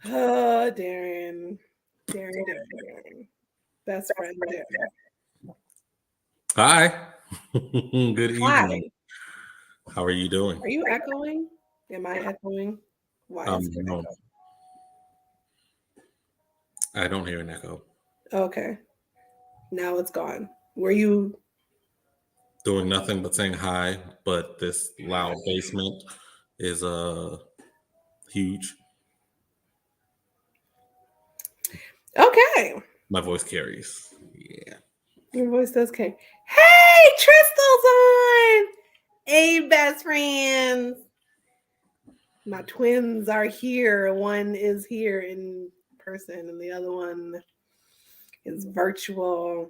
Oh, Darren. Darren. Best friend Darren. Hi. Good evening. Hi. How are you doing? Are you echoing? Am I echoing? Why is it No, echo? I don't hear an echo. Okay. Now it's gone. Were you Doing nothing but saying hi, but this loud basement is huge. okay? My voice carries. Yeah. Your voice does okay. Hey, Tristle's on. Hey, best friends. My twins are here. One is here in person, and the other one is virtual.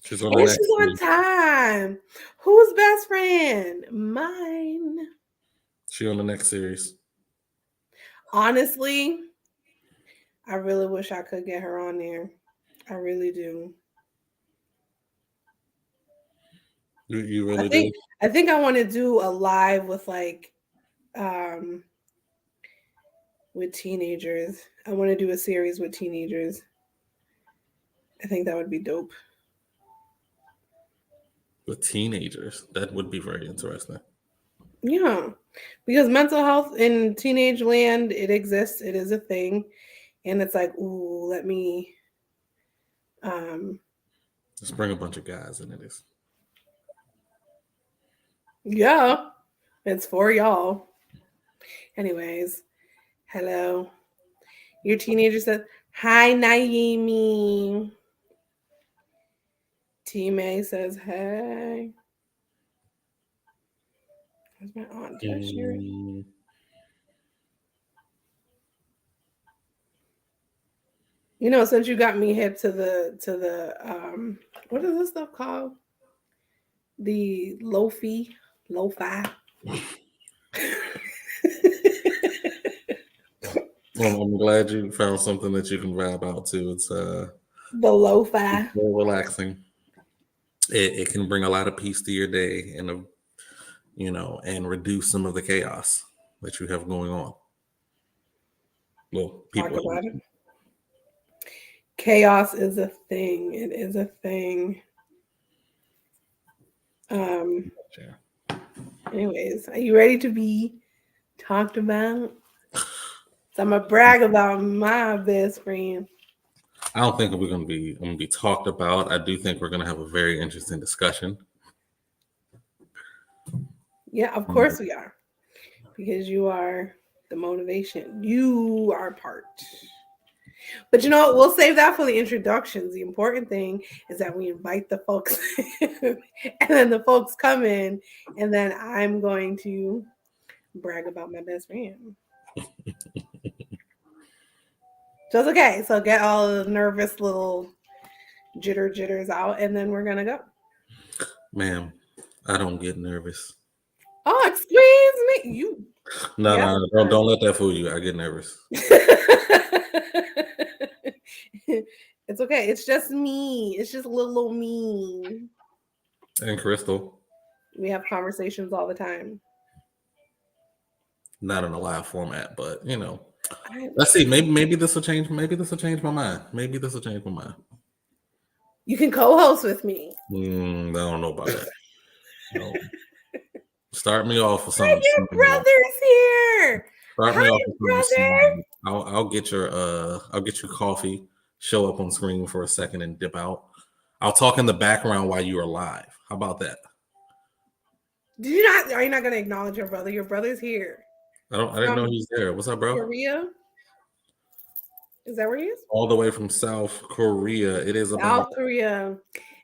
She's on the And next she's on series. time. Who's best friend? Mine. She on the next series. Honestly, I really wish I could get her on there. I really do. You really do? I think I want to do a live with like um with teenagers. I want to do a series with teenagers. I think that would be dope. With teenagers. That would be very interesting. Yeah. Because mental health in teenage land, it exists. It is a thing. And it's like, ooh, let me Let's bring a bunch of guys into this. yeah. It's for y'all. Anyways, hello. Your teenager says, hi, Naomi. T May says, hey. Where's my aunt Tasha? You know, since you got me hip to the what is this stuff called? The lo-fi. Well, I'm glad you found something that you can vibe out to. It's The lo-fi. very relaxing. It can bring a lot of peace to your day and and reduce some of the chaos that you have going on. Well, Talk people. about it. Chaos is a thing. It is a thing. Anyways, are you ready to be talked about? So I'm gonna brag about my best friend. I don't think we're going to be talked about. I do think we're going to have a very interesting discussion. Yeah, of course we are. Because you are the motivation. You are part. But you know what? We'll save that for the introductions. The important thing is that we invite the folks and then the folks come in, and then I'm going to brag about my best friend. So it's okay. So get all the nervous little jitters out, and then we're gonna go. Ma'am, I don't get nervous. Oh, excuse me. You No, don't let that fool you. I get nervous. It's okay. It's just me. It's just little me. And Crystal. We have conversations all the time. Not in a live format, but let's see. Maybe this will change. Maybe this will change my mind. Maybe this will change my mind. You can co-host with me. I don't know about that. No. Start me off with Hi, something. your brother's here. Start me off with brother. I'll get your coffee. Show up on screen for a second and dip out. I'll talk in the background while you are live. How about that? Did you not? Are you not going to acknowledge your brother? Your brother's here. I didn't know he's there. What's up, bro? Korea. Is that where he is? All the way from South Korea. It is about South Korea.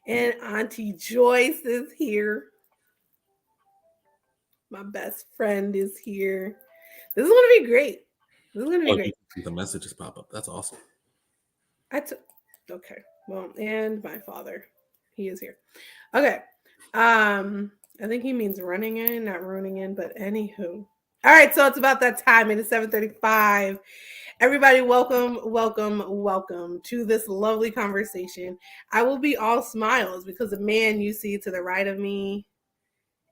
And Auntie Joyce is here. My best friend is here. This is going to be great. This is going to be great. The messages pop up. That's awesome. Okay. Well, and my father. He is here. Okay. I think he means running in, not ruining in, but anywho. All right, so it's about that time. It is 7:35. Everybody, welcome to this lovely conversation. I will be all smiles because the man you see to the right of me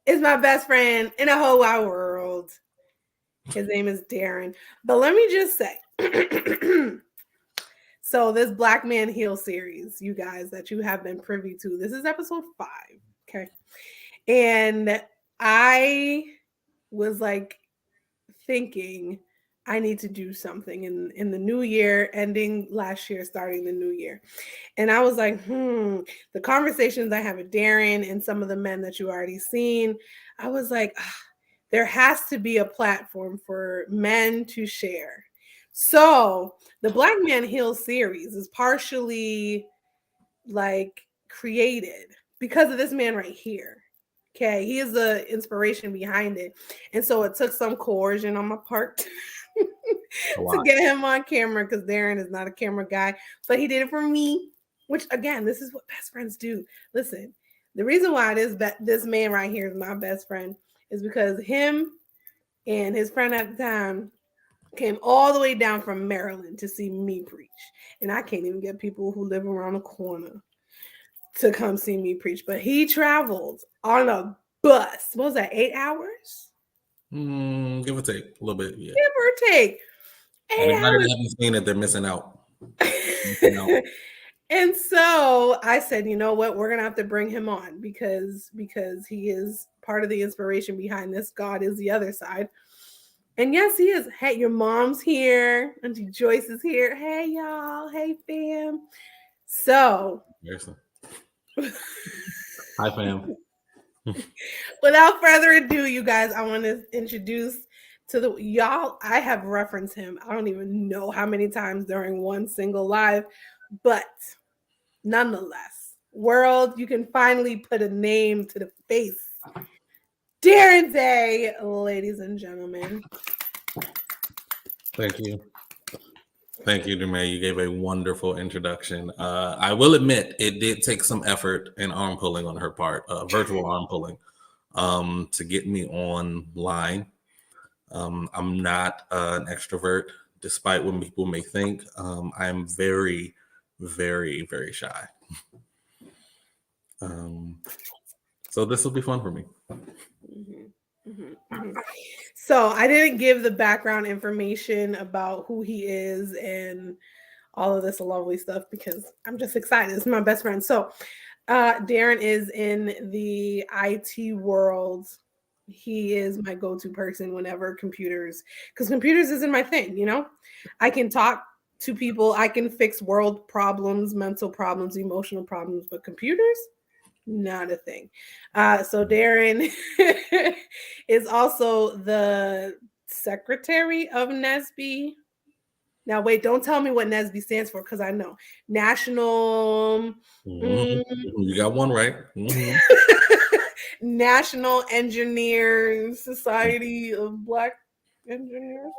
is my best friend in the whole wide world. His name is Darren. But let me just say, so this Black Man Heal series, you guys, that you have been privy to, this is episode 5. Okay. And I was like thinking I need to do something in the new year, ending last year, starting the new year. And I was like, the conversations I have with Darren and some of the men that you already seen, I was like, there has to be a platform for men to share. So the Black Man Heal series is partially like created because of this man right here. Okay, he is the inspiration behind it. And so it took some coercion on my part to get him on camera because Darren is not a camera guy, but he did it for me, which again, this is what best friends do. Listen, the reason why this man right here is my best friend is because him and his friend at the time came all the way down from Maryland to see me preach. And I can't even get people who live around the corner to come see me preach. But he traveled on a bus. What was that, 8 hours? Give or take a little bit. Yeah. Give or take. Anybody that hasn't seen it, they're missing out. And so I said, you know what, we're gonna have to bring him on because he is part of the inspiration behind this. God is the other side. And yes, he is. Hey, your mom's here. Auntie Joyce is here. Hey, y'all. Hey, fam. So hi, fam. Without further ado, you guys, I want to introduce to the y'all. I have referenced him. I don't even know how many times during one single live, but nonetheless, world, you can finally put a name to the face. Darren Day, ladies and gentlemen. Thank you. Thank you, Dume. You gave a wonderful introduction. I will admit it did take some effort and arm pulling on her part, virtual arm pulling, to get me online. I'm not an extrovert, despite what people may think. I'm very, very, very shy. So this will be fun for me. So I didn't give the background information about who he is and all of this lovely stuff because I'm just excited. It's my best friend. So Darren is in the IT world. He is my go-to person whenever because computers isn't my thing, you know? I can talk to people, I can fix world problems, mental problems, emotional problems, but computers, not a thing. So Darren is also the secretary of NSB. Now, wait, don't tell me what NSB stands for because I know. National. You got one right. National Engineers Society of Black Engineers.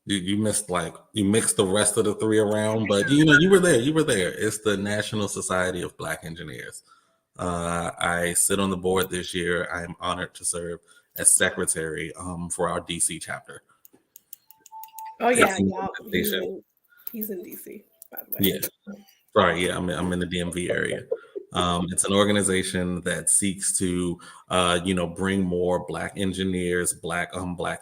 You missed you mixed the rest of the three around, but you were there. You were there. It's the National Society of Black Engineers. I sit on the board this year. I am honored to serve as secretary for our DC chapter. Oh yeah, he's in DC, by the way. Yeah, sorry. Yeah, I'm in the DMV area. It's an organization that seeks to, bring more Black engineers, Black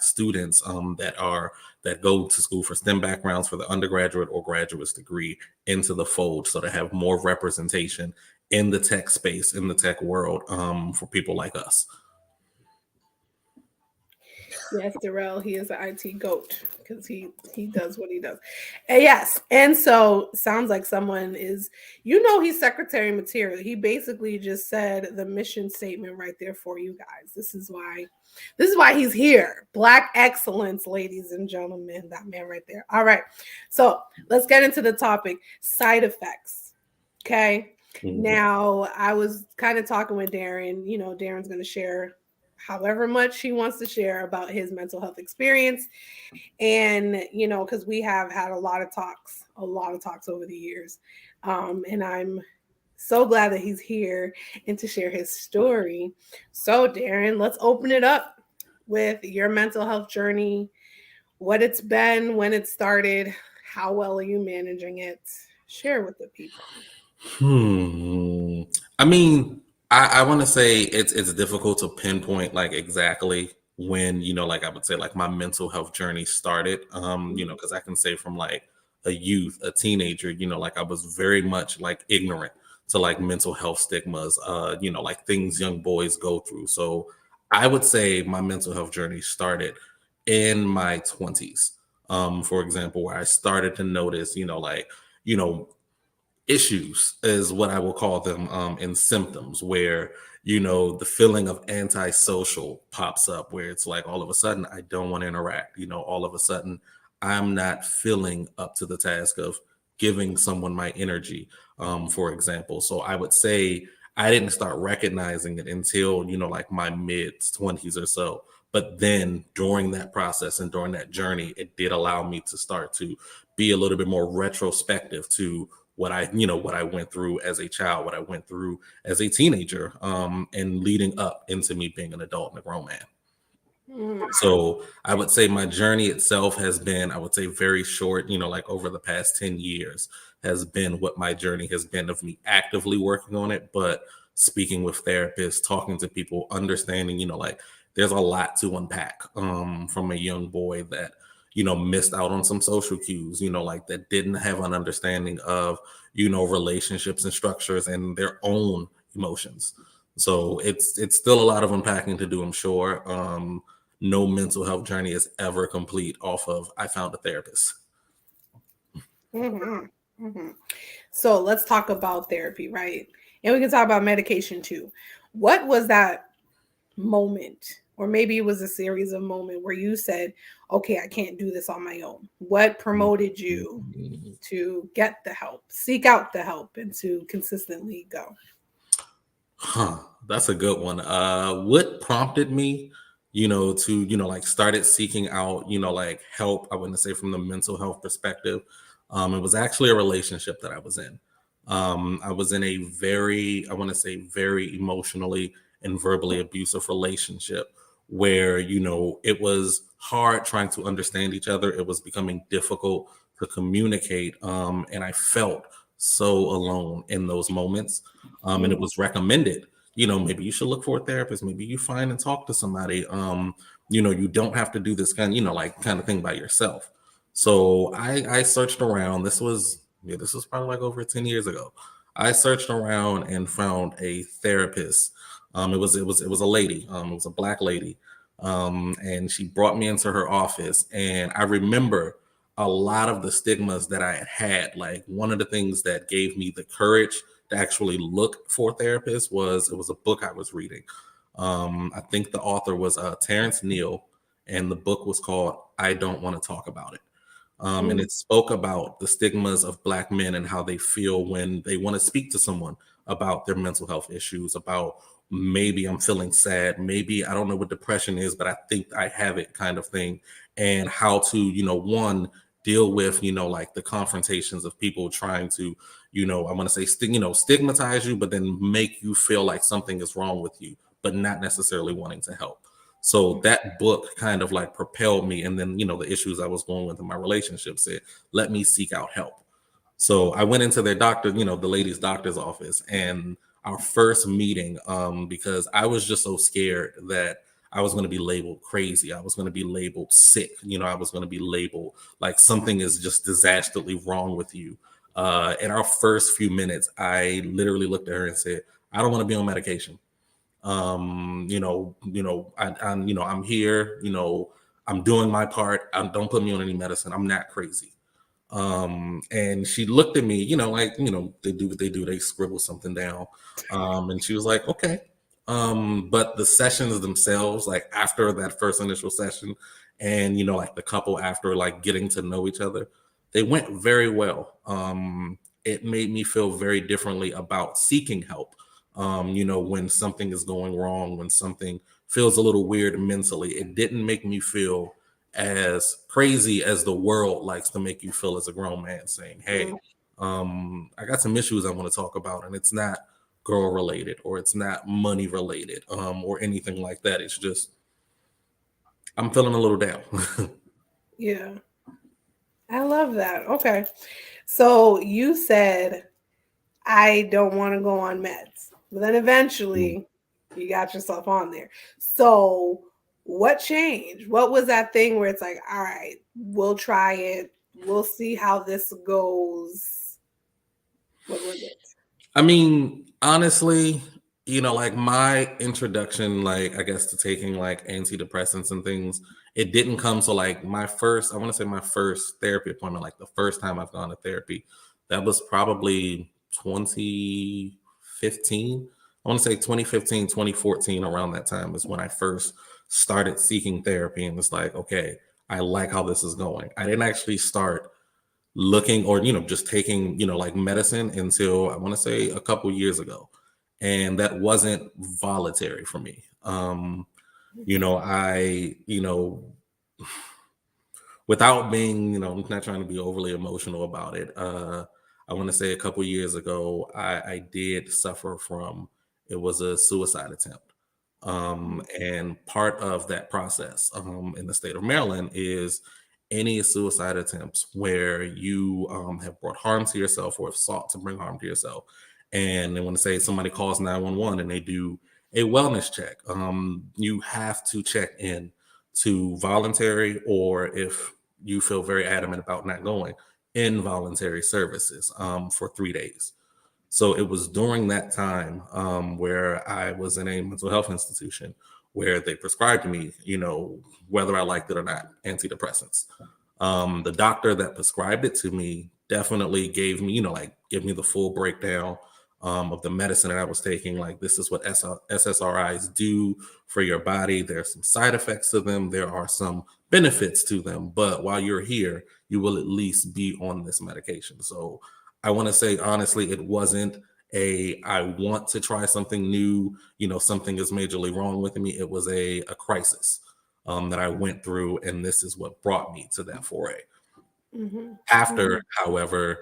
students that go to school for STEM backgrounds for the undergraduate or graduate's degree into the fold, so to have more representation in the tech space, in the tech world, for people like us. Yes, Darrell, he is an IT goat because he does what he does. And yes, and so sounds like someone is, he's secretary material. He basically just said the mission statement right there for you guys. This is why he's here. Black excellence, ladies and gentlemen. That man right there. All right, so let's get into the topic: side effects. Okay. Mm-hmm. Now, I was kind of talking with Darren. Darren's going to share however much he wants to share about his mental health experience. And, because we have had a lot of talks over the years. And I'm so glad that he's here and to share his story. So, Darren, let's open it up with your mental health journey, what it's been, when it started, how well are you managing it? Share with the people. I mean, I want to say it's difficult to pinpoint exactly when, like I would say, like my mental health journey started. Because I can say from like a youth, a teenager, like I was very much like ignorant to like mental health stigmas, like things young boys go through. So I would say my mental health journey started in my 20s. For example, where I started to notice, you know, issues is what I will call them, in symptoms where, the feeling of antisocial pops up, where it's like all of a sudden I don't want to interact. All of a sudden I'm not feeling up to the task of giving someone my energy, for example. So I would say I didn't start recognizing it until, like my mid 20s or so. But then during that process and during that journey, it did allow me to start to be a little bit more retrospective to what I went through as a child, what I went through as a teenager, and leading up into me being an adult and a grown man. Mm. So I would say my journey itself has been, I would say, very short, like over the past 10 years has been what my journey has been of me actively working on it, but speaking with therapists, talking to people, understanding, like there's a lot to unpack, from a young boy that, missed out on some social cues, like that didn't have an understanding of, relationships and structures and their own emotions. So it's still a lot of unpacking to do, I'm sure. No mental health journey is ever complete off of I found a therapist. Mhm, mhm. So let's talk about therapy, right? And we can talk about medication too. What was that moment, or maybe it was a series of moments where you said, "Okay, I can't do this on my own." What promoted you to get the help, seek out the help, and to consistently go? Huh, that's a good one. What prompted me, to, like started seeking out, like help, I wouldn't say from the mental health perspective. It was actually a relationship that I was in. I was in a very, I want to say, very emotionally and verbally abusive relationship where, it was hard trying to understand each other. It was becoming difficult to communicate. And I felt so alone in those moments. And it Mm, was recommended, maybe you should look for a therapist, maybe you find and talk to somebody. You don't have to do this like kind of thing by yourself. So I searched around. This was probably like over 10 years ago. I searched around and found a therapist. It was a lady. It was a black lady. And she brought me into her office, and I remember a lot of the stigmas that I had. Like one of the things that gave me the courage to actually look for therapists was it was a book I was reading. I think the author was Terrence Neal, and the book was called "I Don't Want to Talk About It." And mm, it spoke about the stigmas of Black men and how they feel when they want to speak to someone about their mental health issues, about maybe I'm feeling sad, maybe I don't know what depression is, but I think I have it kind of thing, and how to, one, deal with, like the confrontations of people trying to, I want to say, stigmatize you, but then make you feel like something is wrong with you, but not necessarily wanting to help. So that book kind of like propelled me. And then, the issues I was going with in my relationship said, let me seek out help. So I went into their doctor, the lady's doctor's office, and our first meeting, because I was just so scared that I was going to be labeled crazy. I was going to be labeled sick. I was going to be labeled like something is just disastrously wrong with you. In our first few minutes, I literally looked at her and said, I don't want to be on medication. I'm here, I'm doing my part. Don't put me on any medicine. I'm not crazy. And she looked at me, like, they do what they do, they scribble something down. And she was like, okay. But the sessions themselves, like after that first initial session, and like the couple after like getting to know each other, they went very well. It made me feel very differently about seeking help. When something is going wrong, when something feels a little weird mentally, it didn't make me feel as crazy as the world likes to make you feel as a grown man, saying, hey, mm. I got some issues I want to talk about, and it's not girl related or it's not money related, or anything like that. It's just I'm feeling a little down. Yeah, I love that. Okay. So you said, I don't want to go on meds, but then eventually you got yourself on there. So What changed? What was that thing where it's like, all right, we'll try it. We'll see how this goes. What was it? I mean, honestly, like my introduction, like I guess to taking like antidepressants and things, it didn't come to like I want to say my first therapy appointment, like the first time I've gone to therapy, that was probably 2015. I want to say 2015, 2014, around that time is when I first started seeking therapy. And it's like, okay, I like how this is going. I didn't actually start looking or just taking like medicine until I want to say a couple years ago, and that wasn't voluntary for me. I without being I'm not trying to be overly emotional about it. I want to say a couple years ago I did suffer from, it was a suicide attempt. And part of that process in the state of Maryland is any suicide attempts where you have brought harm to yourself or have sought to bring harm to yourself. And they want to say somebody calls 911 and they do a wellness check. You have to check in to voluntary, or if you feel very adamant about not going, involuntary services for 3 days. So it was during that time where I was in a mental health institution where they prescribed me, whether I liked it or not, antidepressants. The doctor that prescribed it to me definitely gave me, give me the full breakdown of the medicine that I was taking. Like, this is what SSRIs do for your body. There's some side effects to them. There are some benefits to them. But while you're here, you will at least be on this medication. So I want to say, honestly, it wasn't I want to try something new, something is majorly wrong with me. It was a crisis that I went through, and this is what brought me to that foray. After, however,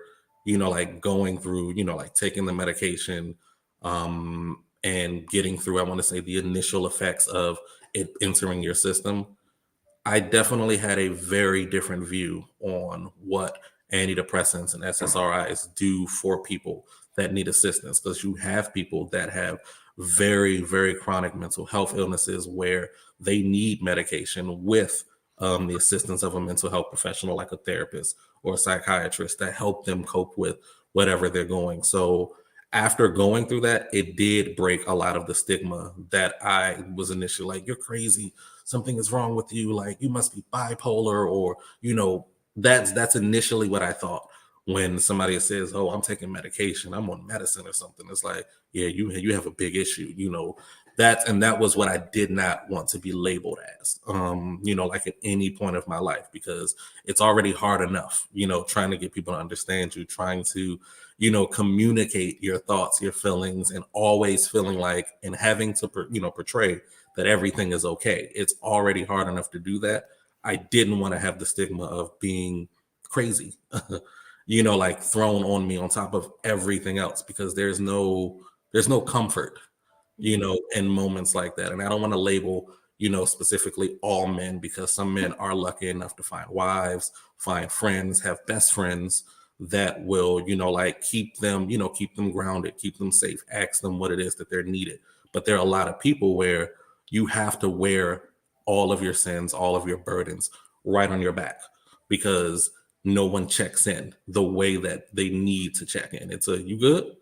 like going through, like taking the medication and getting through, I want to say, the initial effects of it entering your system, I definitely had a very different view on what antidepressants and SSRIs do for people that need assistance, because you have people that have very, very chronic mental health illnesses where they need medication with the assistance of a mental health professional like a therapist or a psychiatrist that help them cope with whatever they're going. So after going through that, it did break a lot of the stigma that I was initially like, you're crazy, something is wrong with you, like you must be bipolar, or that's initially what I thought when somebody says, oh, I'm taking medication, I'm on medicine or something. It's like, yeah, you have a big issue, that was what I did not want to be labeled as, like at any point of my life, because it's already hard enough, trying to get people to understand you, trying to, communicate your thoughts, your feelings, and always feeling like, and having to, portray that everything is okay. It's already hard enough to do that. I didn't want to have the stigma of being crazy, like thrown on me on top of everything else, because there's no comfort, in moments like that. And I don't want to label, specifically all men, because some men are lucky enough to find wives, find friends, have best friends that will, like keep them grounded, keep them safe, ask them what it is that they're needed. But there are a lot of people where you have to wear all of your sins, all of your burdens right on your back, because no one checks in the way that they need to check in. It's a, you good?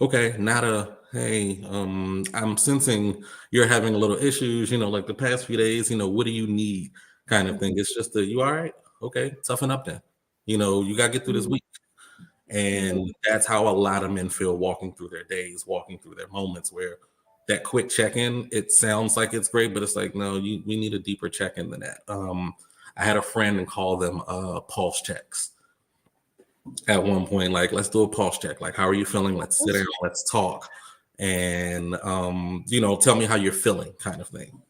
Okay, not a, hey, I'm sensing you're having a little issues, like the past few days, what do you need kind of thing. It's just a, you all right? Okay, toughen up then. You got to get through this week. And that's how a lot of men feel walking through their days, walking through their moments, where that quick check-in, it sounds like it's great, but it's like, no, we need a deeper check-in than that. I had a friend and call them pulse checks at one point. Like, let's do a pulse check. Like, how are you feeling? Let's sit down, let's talk. And, tell me how you're feeling, kind of thing.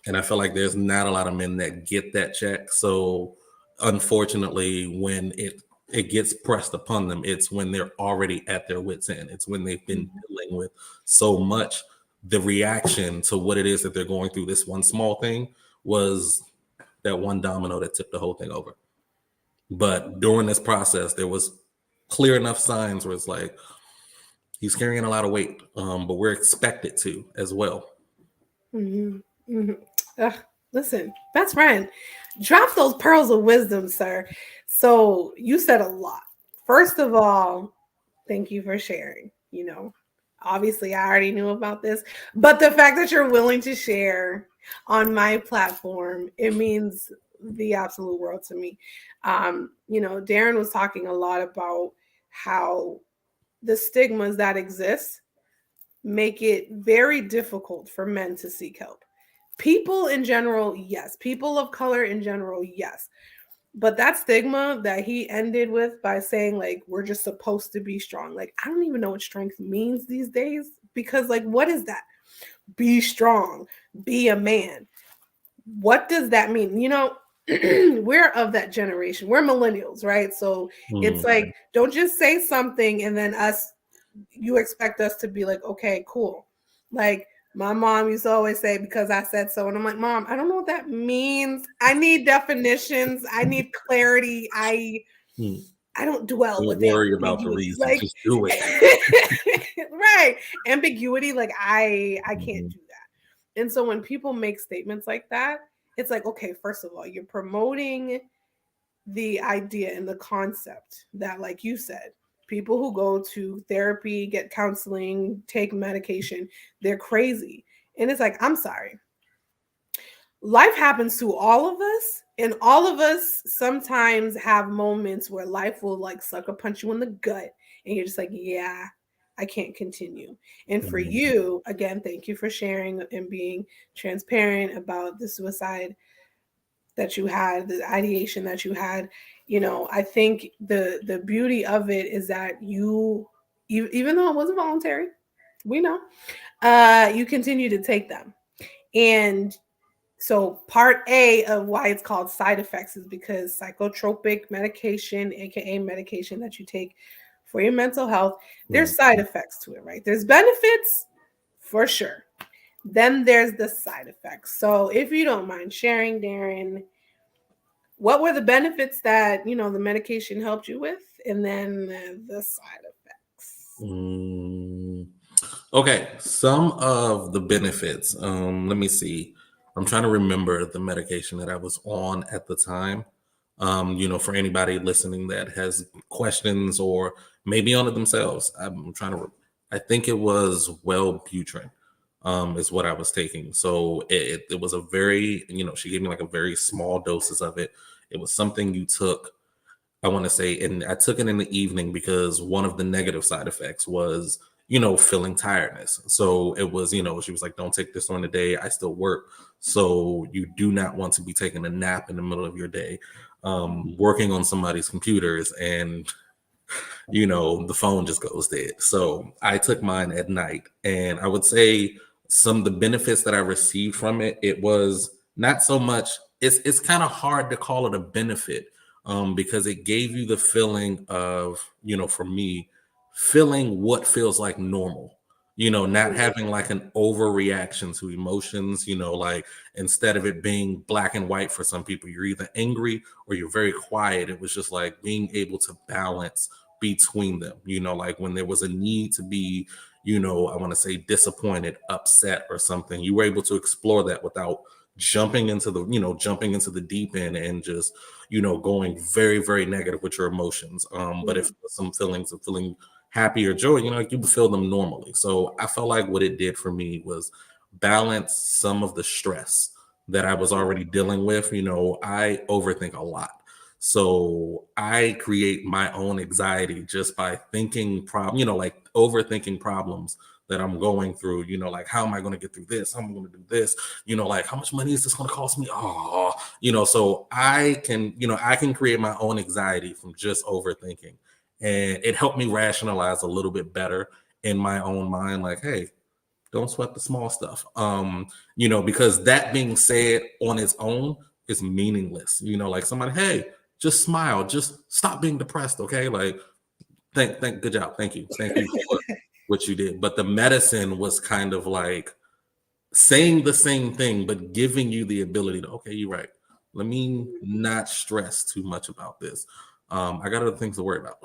And I feel like there's not a lot of men that get that check. So unfortunately, when it gets pressed upon them, it's when they're already at their wits' end. It's when they've been dealing with so much. The reaction to what it is that they're going through, this one small thing, was that one domino that tipped the whole thing over. But during this process, there was clear enough signs where it's like, he's carrying a lot of weight, but we're expected to as well. Mhm. Ugh, listen, best friend, drop those pearls of wisdom, sir. So you said a lot. First of all, thank you for sharing. Obviously, I already knew about this, but the fact that you're willing to share on my platform, it means the absolute world to me. Darren was talking a lot about how the stigmas that exist make it very difficult for men to seek help. People in general, yes. People of color in general, yes. But that stigma that he ended with by saying, like, we're just supposed to be strong. Like, I don't even know what strength means these days because, like, what is that? Be strong, be a man. What does that mean? We're of that generation. We're millennials, right? So it's Mm, like, don't just say something and then you expect us to be like, okay, cool. Like my mom used to always say, because I said so. And I'm like, Mom, I don't know what that means. I need definitions. I need clarity. mm. I don't dwell Don't with worry about the ambiguity. reason, Like just do it. right. Ambiguity, like I can't Mhm, do that. And so when people make statements like that, it's like, okay, first of all, you're promoting the idea and the concept that, like you said, people who go to therapy, get counseling, take medication, they're crazy. And it's like, I'm sorry. Life happens to all of us, and all of us sometimes have moments where life will like sucker punch you in the gut, and you're just like, yeah, I can't continue. And for mhm, you, again, thank you for sharing and being transparent about the suicide that you had, the ideation that you had. I think the beauty of it is that even though it wasn't voluntary, we know, you continue to take them. And so part A of why it's called side effects is because psychotropic medication, aka medication that you take for your mental health, mhm. there's side effects to it, right? There's benefits for sure. Then there's the side effects. So if you don't mind sharing, Darren, what were the benefits that the medication helped you with, and then the side effects? Mm, okay, some of the benefits. Let me see. I'm trying to remember the medication that I was on at the time. For anybody listening that has questions or maybe on it themselves, I'm trying to. I think it was Wellbutrin, is what I was taking. So it was a very, she gave me like a very small doses of it. It was something you took, I want to say, and I took it in the evening because one of the negative side effects was, feeling tiredness. So it was, she was like, don't take this on the day. I still work. So you do not want to be taking a nap in the middle of your day, working on somebody's computers, and, the phone just goes dead. So I took mine at night. And I would say some of the benefits that I received from it, it was not so much, it's kind of hard to call it a benefit, because it gave you the feeling of, for me, feeling what feels like normal. Not having like an overreaction to emotions, like instead of it being black and white for some people, you're either angry or you're very quiet. It was just like being able to balance between them, like when there was a need to be, I want to say disappointed, upset, or something, you were able to explore that without jumping into the deep end and just, going very, very negative with your emotions. But if some feelings of feeling happy or joy, like you would feel them normally. So I felt like what it did for me was balance some of the stress that I was already dealing with. I overthink a lot. So I create my own anxiety just by thinking like overthinking problems that I'm going through, like how am I going to get through this? How am I going to do this? Like how much money is this going to cost me? Oh, so I can create my own anxiety from just overthinking. And it helped me rationalize a little bit better in my own mind, like, hey, don't sweat the small stuff. Because that being said on its own is meaningless. Like somebody, hey, just smile, just stop being depressed, okay? Like, good job, thank you for what you did. But the medicine was kind of like saying the same thing, but giving you the ability to, okay, you're right. Let me not stress too much about this. I got other things to worry about.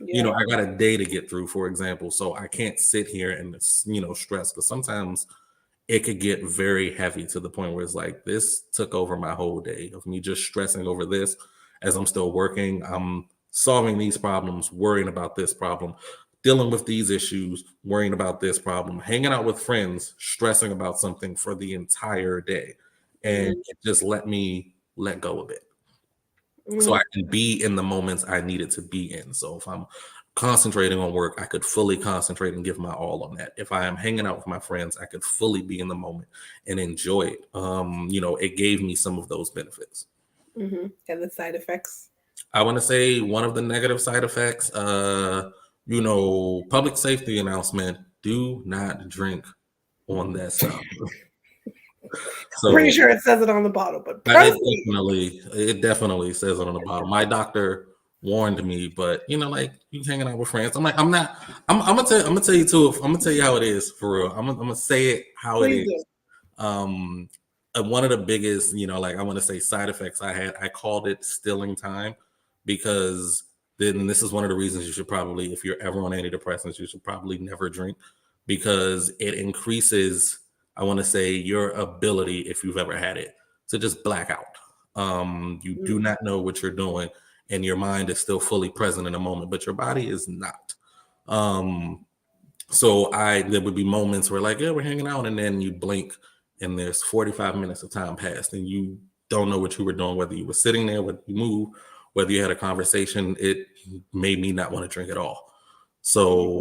Yeah. I got a day to get through, for example. So I can't sit here and, stress, because sometimes it could get very heavy to the point where it's like, this took over my whole day of me just stressing over this as I'm still working. I'm solving these problems, worrying about this problem, dealing with these issues, worrying about this problem, hanging out with friends, stressing about something for the entire day. And Mm, it just let me let go of it so I mm, can be in the moments I needed to be in. So if I'm concentrating on work, I could fully concentrate and give my all on that. If I am hanging out with my friends, I could fully be in the moment and enjoy it. It gave me some of those benefits. and the side effects. I want to say one of the negative side effects, public safety announcement: do not drink on that stuff. I'm pretty So sure it says it on the bottle, but It proceed. definitely says it on the bottom. My doctor warned me, but like you hanging out with friends. I'm like, I'm not. I'm gonna tell you too. I'm gonna tell you how it is for real. I'm gonna say it how it Please do. is. Um, One of the biggest, like I want to say side effects I had. I called it stilling time because then this is one of the reasons you should probably, if you're ever on antidepressants, you should probably never drink because it increases. I want to say your ability, if you've ever had it, to just black out. You do Mm, not know what you're doing, and your mind is still fully present in the moment, but your body is not. Um, there would be moments where like, yeah, we're hanging out, and then you blink, and there's 45 minutes of time passed, and you don't know what you were doing, whether you were sitting there, whether you moved, whether you had a conversation. It made me not want to drink at all. mm. So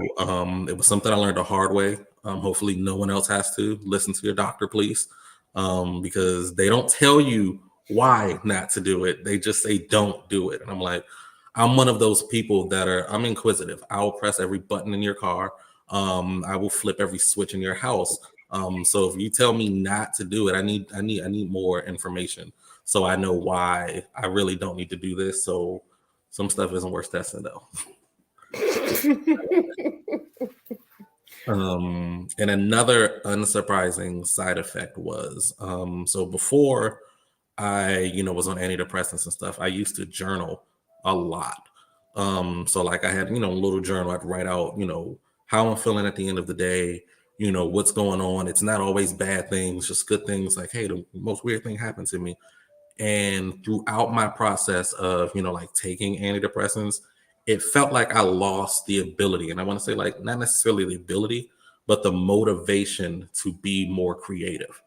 it was something I learned the hard way. Hopefully, no one else has to. Listen to your doctor, please, because they don't tell you why not to do it. They just say don't do it. And I'm like, I'm one of those people I'm inquisitive. I will press every button in your car. I will flip every switch in your house. So if you tell me not to do it, I need more information so I know why I really don't need to do this. So some stuff isn't worth testing though. And another unsurprising side effect was so before I, was on antidepressants and stuff, I used to journal a lot. So like I had, a little journal I'd write out, how I'm feeling at the end of the day, what's going on. It's not always bad things, just good things like, hey, the most weird thing happened to me. And throughout my process of, like taking antidepressants, it felt like I lost the ability. And I want to say, like, not necessarily the ability, but the motivation to be more creative.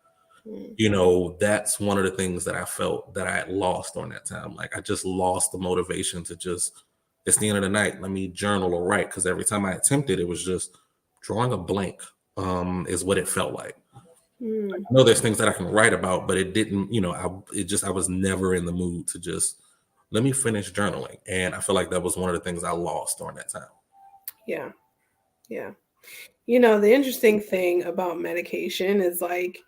Mm, That's one of the things that I felt that I had lost during that time. Like, I just lost the motivation to just, it's the end of the night, let me journal or write. Because every time I attempted, it was just drawing a blank, is what it felt like. mm. I know there's things that I can write about, but it didn't, I was never in the mood to just let me finish journaling. And I feel like that was one of the things I lost during that time. Yeah, yeah. The interesting thing about medication is like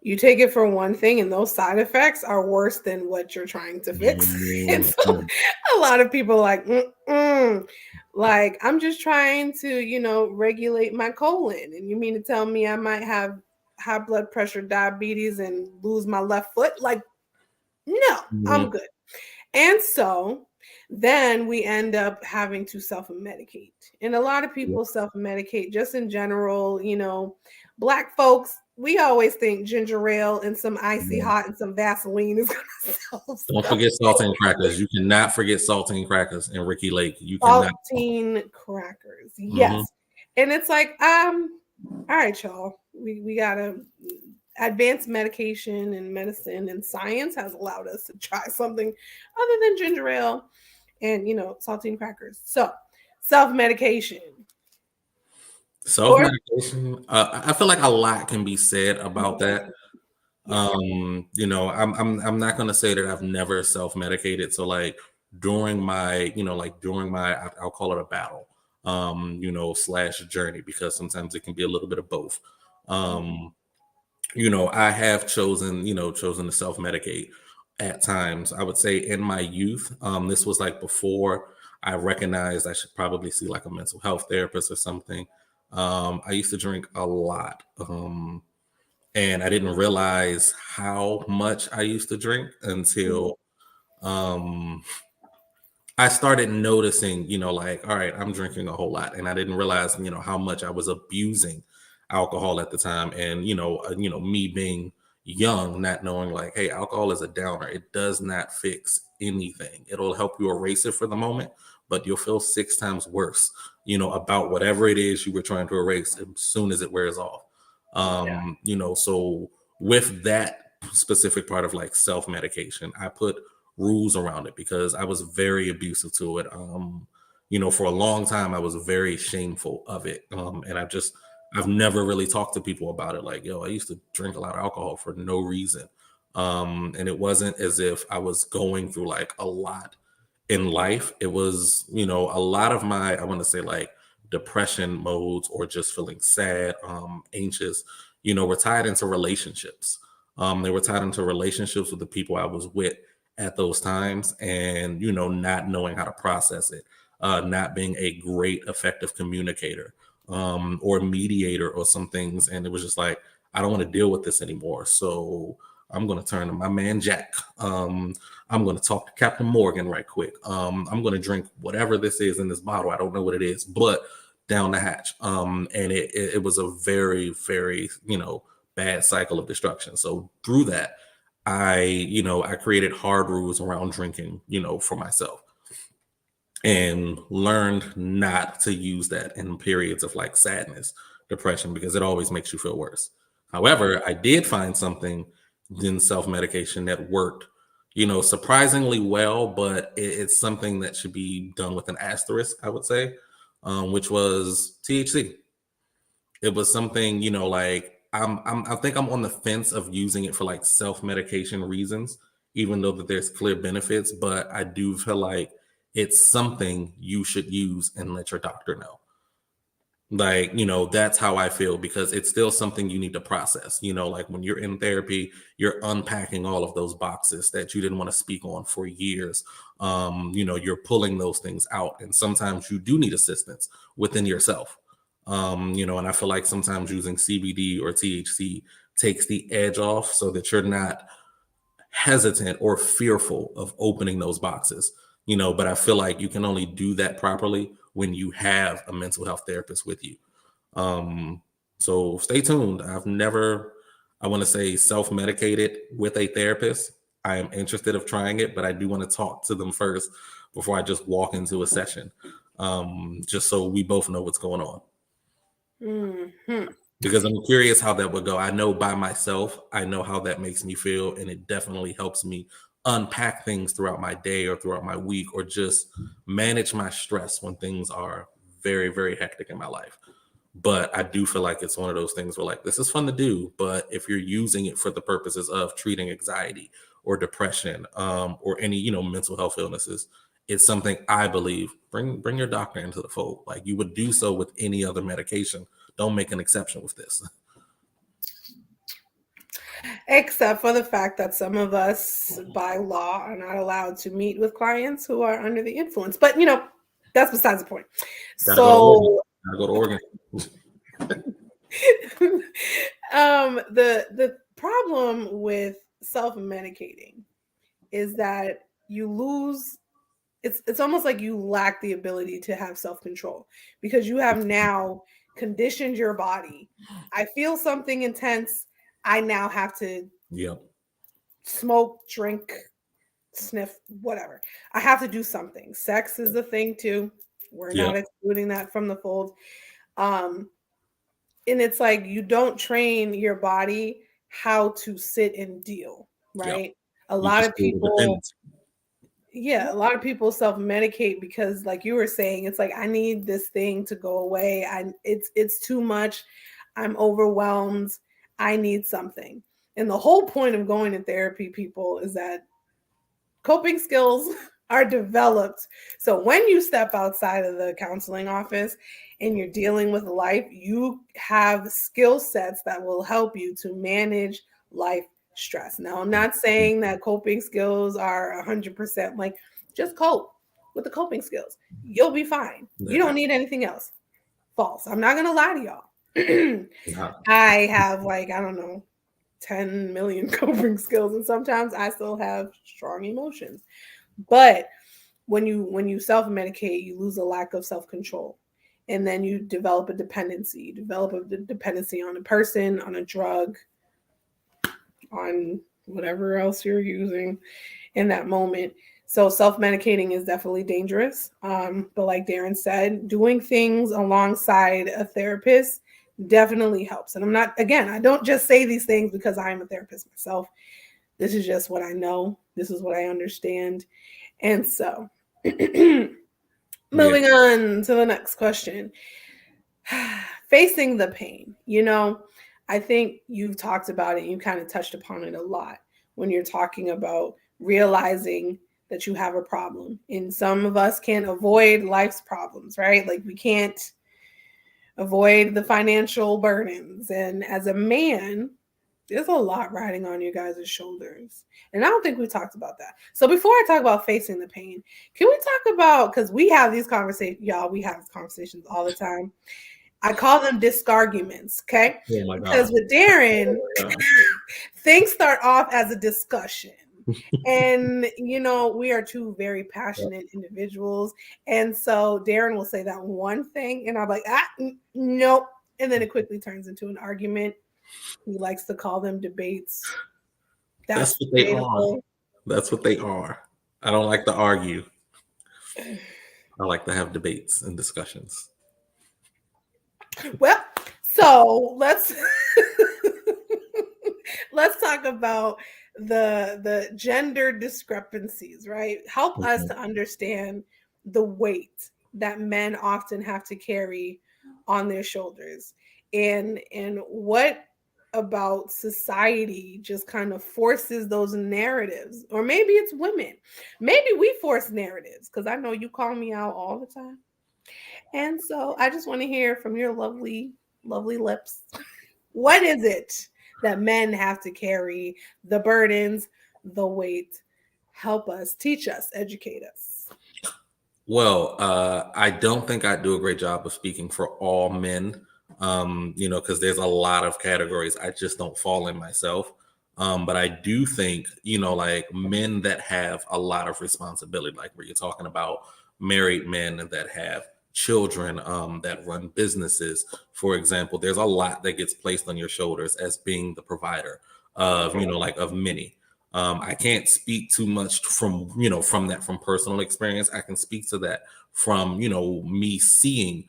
you take it for one thing, and those side effects are worse than what you're trying to fix. And so Mhm. a lot of people are like, mm-mm. Like, I'm just trying to, regulate my colon. And you mean to tell me I might have high blood pressure, diabetes, and lose my left foot? Like, no, Mhm. I'm good. And so then we end up having to self medicate. And a lot of people self medicate just in general. Black folks, we always think ginger ale and some icy Yeah. hot and some Vaseline is going to solve Don't stuff. forget saltine crackers. You cannot forget saltine crackers in Ricky Lake. You cannot. Saltine crackers. Mhm. Yes. And it's like, all right, y'all. We gotta advanced medication and medicine and science has allowed us to try something other than ginger ale and saltine crackers. So self-medication. Self Or medication. I feel like a lot can be said about that. yeah. I'm not gonna say that I've never self medicated. So like I'll call it a battle, slash journey because sometimes it can be a little bit of both. Um, I have chosen to self medicate at times. I would say in my youth, this was like before I recognized I should probably see like a mental health therapist or something. I used to drink a lot. And I didn't realize how much I used to drink Mhm. until um, I started noticing, like, all right, I'm drinking a whole lot. And I didn't realize, how much I was abusing alcohol at the time, and me being young, not knowing like, hey, alcohol is a downer. It does not fix anything. It'll help you erase it for the moment, but you'll feel 6 times worse, about whatever it is you were trying to erase as soon as it wears off. Yeah. So with that specific part of like self-medication, I put rules around it because I was very abusive to it. For a long time I was very shameful of it. And I've never really talked to people about it. Like, yo, I used to drink a lot of alcohol for no reason. And it wasn't as if I was going through like a lot in life. It was, a lot of my, I want to say like depression modes or just feeling sad, anxious, were tied into relationships. They were tied into relationships with the people I was with at those times, and, not knowing how to process it, not being a great, effective communicator, or mediator or some things. And it was just like, I don't want to deal with this anymore. So I'm going to turn to my man, Jack. I'm going to talk to Captain Morgan right quick. I'm going to drink whatever this is in this bottle. I don't know what it is, but down the hatch. And it was a very, very, bad cycle of destruction. So through that, I created hard rules around drinking, for myself, and learned not to use that in periods of like sadness, depression, because it always makes you feel worse. However, I did find something in self-medication that worked, surprisingly well, but it's something that should be done with an asterisk, I would say, which was THC. It was something, like I think I'm on the fence of using it for like self-medication reasons, even though that there's clear benefits, but I do feel like it's something you should use and let your doctor know. Like, that's how I feel, because it's still something you need to process. Like when you're in therapy, you're unpacking all of those boxes that you didn't want to speak on for years. You're pulling those things out, and sometimes you do need assistance within yourself. And I feel like sometimes using CBD or THC takes the edge off so that you're not hesitant or fearful of opening those boxes. But I feel like you can only do that properly when you have a mental health therapist with you. So stay tuned. I've never, I want to say, self-medicated with a therapist. I am interested of trying it, but I do want to talk to them first before I just walk into a session, just so we both know what's going on. Mm-hmm. Because I'm curious how that would go. I know by myself, I know how that makes me feel, and it definitely helps me unpack things throughout my day or throughout my week, or just manage my stress when things are very, very hectic in my life. But I do feel like it's one of those things where like, this is fun to do, but if you're using it for the purposes of treating anxiety or depression, or any, mental health illnesses, it's something I believe bring your doctor into the fold. Like you would do so with any other medication. Don't make an exception with this. Except for the fact that some of us, by law, are not allowed to meet with clients who are under the influence. But that's besides the point. Gotta go to Oregon. The problem with self-medicating is that you lose. It's almost like you lack the ability to have self-control, because you have now conditioned your body. I feel something intense. I now have to smoke, drink, sniff, whatever. I have to do something. Sex is a thing too. We're not excluding that from the fold. And it's like you don't train your body how to sit and deal, right? A lot of people self-medicate because, like you were saying, it's like, I need this thing to go away. It's too much. I'm overwhelmed. I need something. And the whole point of going to therapy, people, is that coping skills are developed. So when you step outside of the counseling office and you're dealing with life, you have skill sets that will help you to manage life stress. Now, I'm not saying that coping skills are 100%, like, just cope with the coping skills. You'll be fine. You don't need anything else. False. I'm not going to lie to y'all. I have, like, I don't know, 10 million coping skills, and sometimes I still have strong emotions. But when you self-medicate, you lose a lack of self-control. and then you develop a dependency. You develop a dependency on a person, on a drug, on whatever else you're using in that moment. So self-medicating is definitely dangerous. But like Darren said, doing things alongside a therapist definitely helps. And I'm not, again, I don't just say these things because I'm a therapist myself. This is just what I know. This is what I understand. And so moving on to the next question. Facing the pain. I think you've talked about it. You kind of touched upon it a lot when you're talking about realizing that you have a problem. And some of us can't avoid life's problems, right? Like we can't avoid the financial burdens. And as a man, there's a lot riding on you guys' shoulders. And I don't think we talked about that. So before I talk about facing the pain, can we talk about, because we have these conversations, y'all, we have these conversations all the time. I call them discarguments, okay? Oh my God. Because with Darren, things start off as a discussion. And, we are two very passionate individuals. And so Darren will say that one thing, and I'm like, nope. And then it quickly turns into an argument. He likes to call them debates. That's what they are. That's what they are. I don't like to argue. I like to have debates and discussions. Well, so let's talk about the gender discrepancies, right? Help us to understand the weight that men often have to carry on their shoulders, and what about society just kind of forces those narratives. Or maybe it's women. Maybe we force narratives, because I know you call me out all the time. And so I just want to hear from your lovely, lovely lips. What is it that men have to carry? The burdens, the weight. Help us, teach us, educate us. Well, I don't think I do a great job of speaking for all men, because there's a lot of categories I just don't fall in myself. But I do think, like men that have a lot of responsibility, like where you're talking about married men that have children, that run businesses, for example, there's a lot that gets placed on your shoulders as being the provider of, of many. I can't speak too much from personal experience. I can speak to that from, me seeing,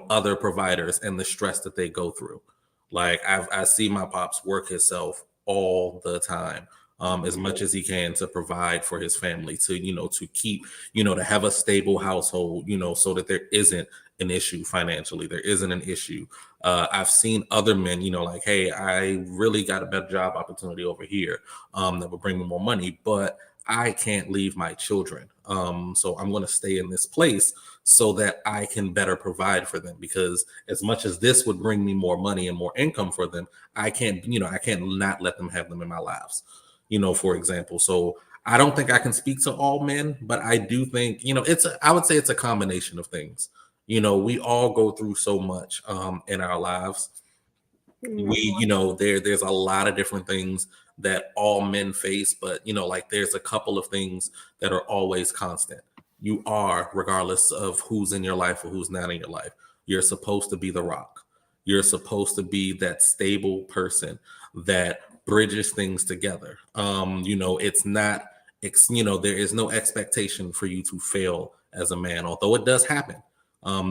other providers and the stress that they go through. Like I see my pops work himself all the time. As much as he can to provide for his family, to keep, to have a stable household, so that there isn't an issue financially, there isn't an issue. I've seen other men, like, hey, I really got a better job opportunity over here that will bring me more money, but I can't leave my children. So I'm going to stay in this place so that I can better provide for them, because as much as this would bring me more money and more income for them, I can't not let them have them in my lives. For example. So I don't think I can speak to all men, but I do think, I would say it's a combination of things. We all go through so much in our lives. There's a lot of different things that all men face, but like there's a couple of things that are always constant. You are, regardless of who's in your life or who's not in your life, you're supposed to be the rock. You're supposed to be that stable person that bridges things together. It's not, there is no expectation for you to fail as a man, although it does happen.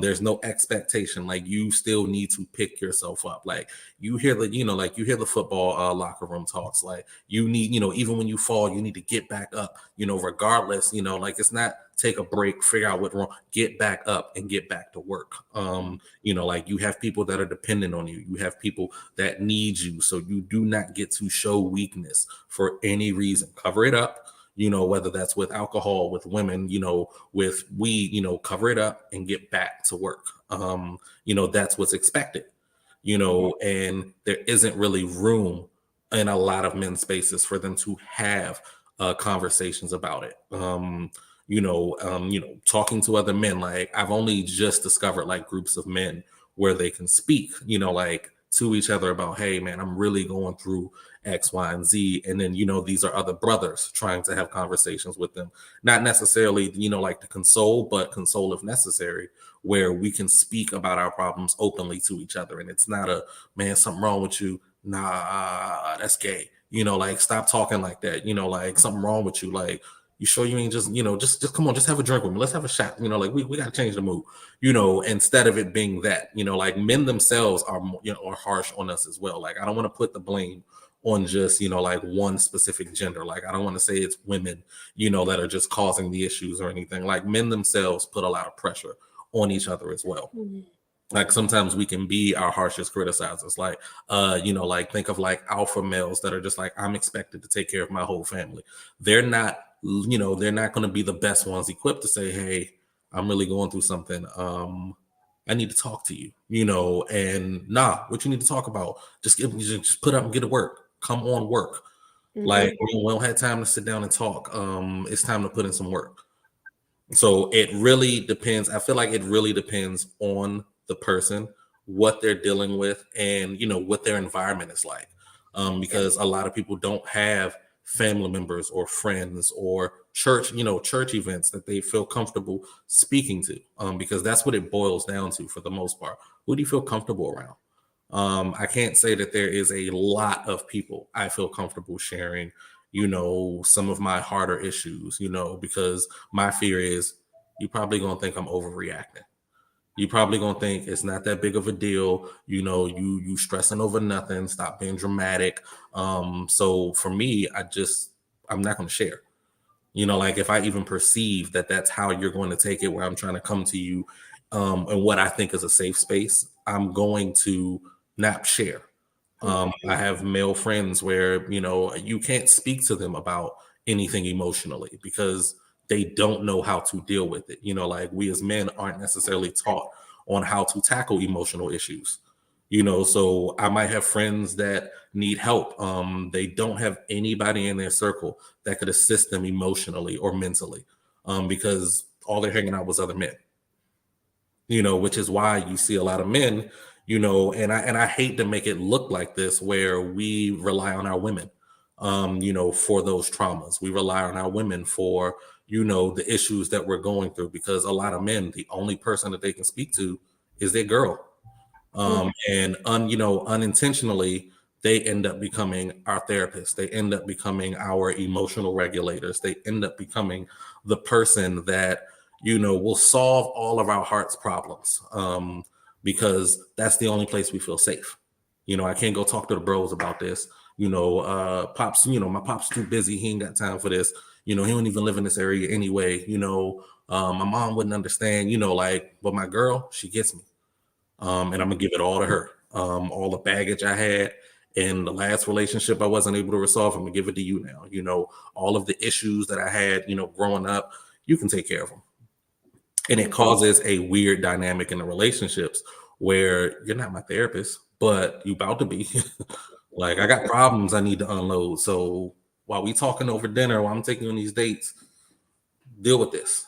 There's no expectation. Like you still need to pick yourself up. Like you hear the football locker room talks. Like you need, even when you fall, you need to get back up. Regardless. Like it's not take a break, figure out what's wrong, get back up and get back to work. Like you have people that are dependent on you. You have people that need you. So you do not get to show weakness for any reason. Cover it up. Whether that's with alcohol, with women, with weed, cover it up and get back to work. That's what's expected, and there isn't really room in a lot of men's spaces for them to have conversations about it. Talking to other men, like I've only just discovered like groups of men where they can speak, like to each other about, hey man, I'm really going through X, Y, and Z. And then, these are other brothers trying to have conversations with them. Not necessarily, like to console, but console if necessary, where we can speak about our problems openly to each other. And it's not a, man, something wrong with you. Nah, that's gay. Like, stop talking like that. Like, something wrong with you. Like, you sure you ain't just, just come on, just have a drink with me. Let's have a shot. Like, we got to change the mood, instead of it being that, like, men themselves are, are harsh on us as well. Like, I don't want to put the blame on just, like, one specific gender. Like, I don't want to say it's women, that are just causing the issues or anything. Like, men themselves put a lot of pressure on each other as well. Mm-hmm. Like, sometimes we can be our harshest criticizers. Like, like, think of like alpha males that are just like, I'm expected to take care of my whole family. They're not, they're not going to be the best ones equipped to say, hey, I'm really going through something. I need to talk to you, and what you need to talk about, just put up and get to work. Come on, work. Mm-hmm. Like, we don't have time to sit down and talk. It's time to put in some work. So it really depends. I feel like it really depends on the person, what they're dealing with, and what their environment is like. Because a lot of people don't have family members or friends or church events that they feel comfortable speaking to. Because that's what it boils down to for the most part. Who do you feel comfortable around? I can't say that there is a lot of people I feel comfortable sharing, some of my harder issues, because my fear is you're probably going to think I'm overreacting. You're probably going to think it's not that big of a deal. You stressing over nothing. Stop being dramatic. So for me, I'm not going to share. Like, if I even perceive that that's how you're going to take it, where I'm trying to come to you, and what I think is a safe space, I'm going to not share. I have male friends where, you can't speak to them about anything emotionally because they don't know how to deal with it. Like, we as men aren't necessarily taught on how to tackle emotional issues. So I might have friends that need help. They don't have anybody in their circle that could assist them emotionally or mentally, because all they're hanging out with other men. Which is why you see a lot of men, and I hate to make it look like this, where we rely on our women, for those traumas. We rely on our women for, the issues that we're going through, because a lot of men, the only person that they can speak to is their girl. And unintentionally, they end up becoming our therapists. They end up becoming our emotional regulators. They end up becoming the person that, will solve all of our heart's problems, because that's the only place we feel safe. I can't go talk to the bros about this. Pops, my pop's too busy. He ain't got time for this. He don't even live in this area anyway. My mom wouldn't understand, but my girl, she gets me. And I'm gonna give it all to her. All the baggage I had in the last relationship I wasn't able to resolve, I'm gonna give it to you now. All of the issues that I had, growing up, you can take care of them. And it causes a weird dynamic in the relationships where you're not my therapist, but you about to be. Like, I got problems I need to unload. So while we talking over dinner, while I'm taking you on these dates, deal with this.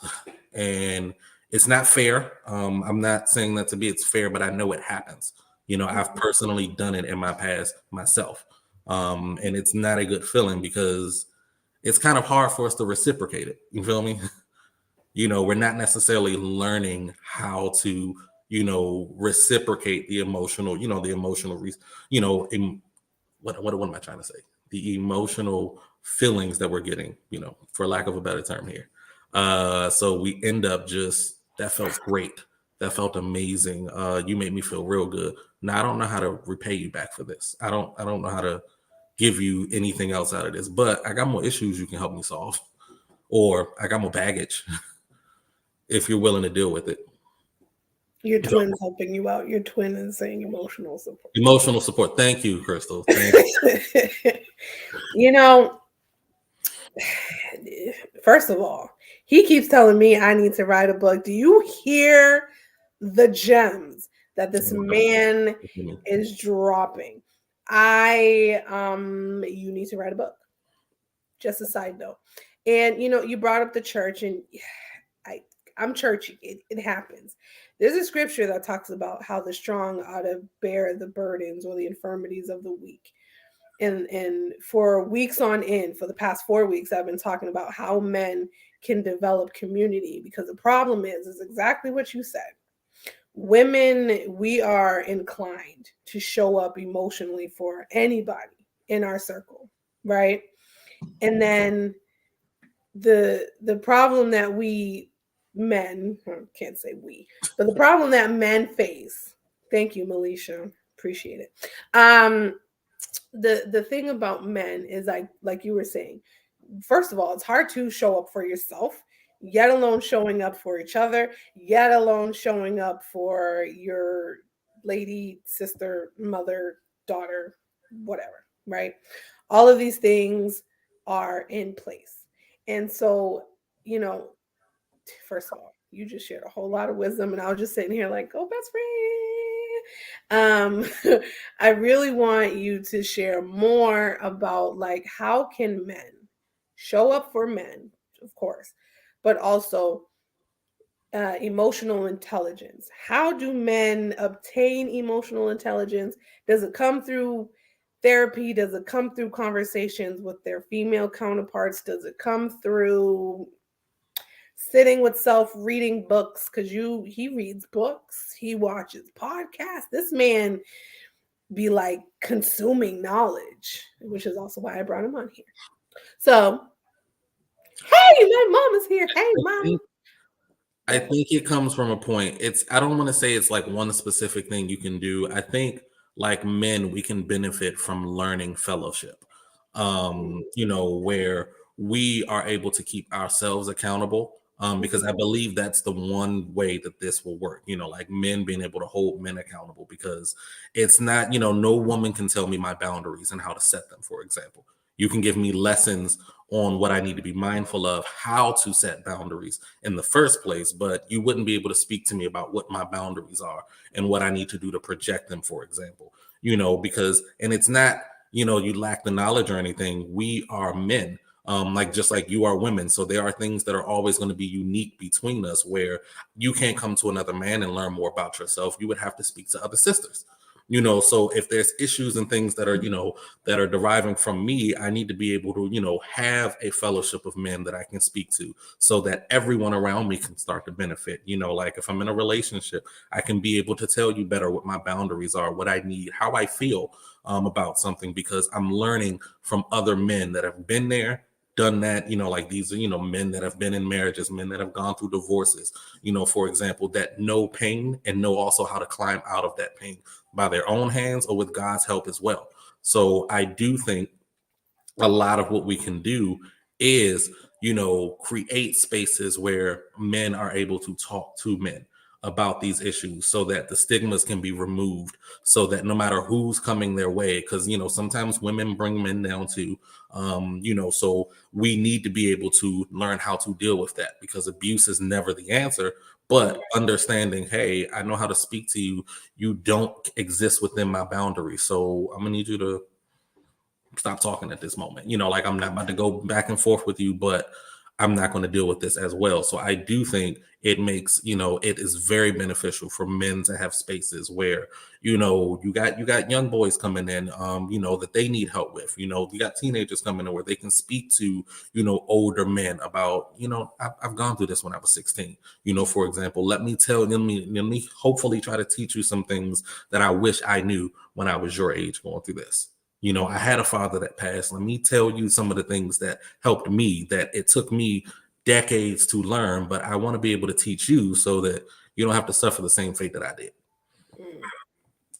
And it's not fair. I'm not saying that to be it's fair, but I know it happens. I've personally done it in my past myself. And it's not a good feeling because it's kind of hard for us to reciprocate it. You feel me? We're not necessarily learning how to, reciprocate the emotional, what am I trying to say? The emotional feelings that we're getting, for lack of a better term here. So we end up that felt great. That felt amazing. You made me feel real good. Now I don't know how to repay you back for this. I don't know how to give you anything else out of this, but I got more issues you can help me solve, or I got more baggage if you're willing to deal with it. Your twin's helping you out. Your twin is saying emotional support. Emotional support. Thank you, Crystal. Thank you. First of all, he keeps telling me I need to write a book. Do you hear the gems that this man is dropping? You need to write a book. Just a side note. And you brought up the church, and I'm churchy. It happens. There's a scripture that talks about how the strong ought to bear the burdens or the infirmities of the weak. And for weeks on end, for the past 4 weeks, I've been talking about how men can develop community, because the problem is exactly what you said. Women, we are inclined to show up emotionally for anybody in our circle, right? And then the problem that we men, can't say we, but the problem that men face, thank you, Melisha, appreciate it. The thing about men is, like you were saying, first of all, it's hard to show up for yourself, yet alone showing up for each other, yet alone showing up for your lady, sister, mother, daughter, whatever, right? All of these things are in place. And so, you know, first of all, you just shared a whole lot of wisdom, and I was just sitting here like, oh, best friend. I really want you to share more about, like, how can men show up for men, of course, but also emotional intelligence. How do men obtain emotional intelligence? Does it come through therapy? Does it come through conversations with their female counterparts? Does it come through sitting with self, reading books? Because he reads books, he watches podcasts. This man be like consuming knowledge, which is also why I brought him on here. So, hey, my mom is here. Hey, mom. I think it comes from a point. I don't want to say it's like one specific thing you can do. I think like men, we can benefit from learning fellowship. Where we are able to keep ourselves accountable. Because I believe that's the one way that this will work, like men being able to hold men accountable, because it's not, no woman can tell me my boundaries and how to set them, for example. You can give me lessons on what I need to be mindful of, how to set boundaries in the first place, but you wouldn't be able to speak to me about what my boundaries are and what I need to do to project them, for example, because, and it's not, you lack the knowledge or anything. We are men. Just like you are women. So there are things that are always going to be unique between us, where you can't come to another man and learn more about yourself. You would have to speak to other sisters. So if there's issues and things that are, that are deriving from me, I need to be able to, have a fellowship of men that I can speak to, so that everyone around me can start to benefit. Like if I'm in a relationship, I can be able to tell you better what my boundaries are, what I need, how I feel about something, because I'm learning from other men that have been there, done that, like these are, men that have been in marriages, men that have gone through divorces, for example, that know pain and know also how to climb out of that pain by their own hands or with God's help as well. So I do think a lot of what we can do is, create spaces where men are able to talk to men about these issues, so that the stigmas can be removed, so that no matter who's coming their way, because sometimes women bring men down too, so we need to be able to learn how to deal with that, because abuse is never the answer, but understanding, hey, I know how to speak to you, you don't exist within my boundaries, so I'm gonna need you to stop talking at this moment. Like I'm not about to go back and forth with you, but I'm not going to deal with this as well. So I do think it makes, it is very beneficial for men to have spaces where, you got young boys coming in, that they need help with, you got teenagers coming in where they can speak to, older men about, I've gone through this when I was 16, for example, let me hopefully try to teach you some things that I wish I knew when I was your age going through this. I had a father that passed. Let me tell you some of the things that helped me, that it took me decades to learn, but I want to be able to teach you so that you don't have to suffer the same fate that I did.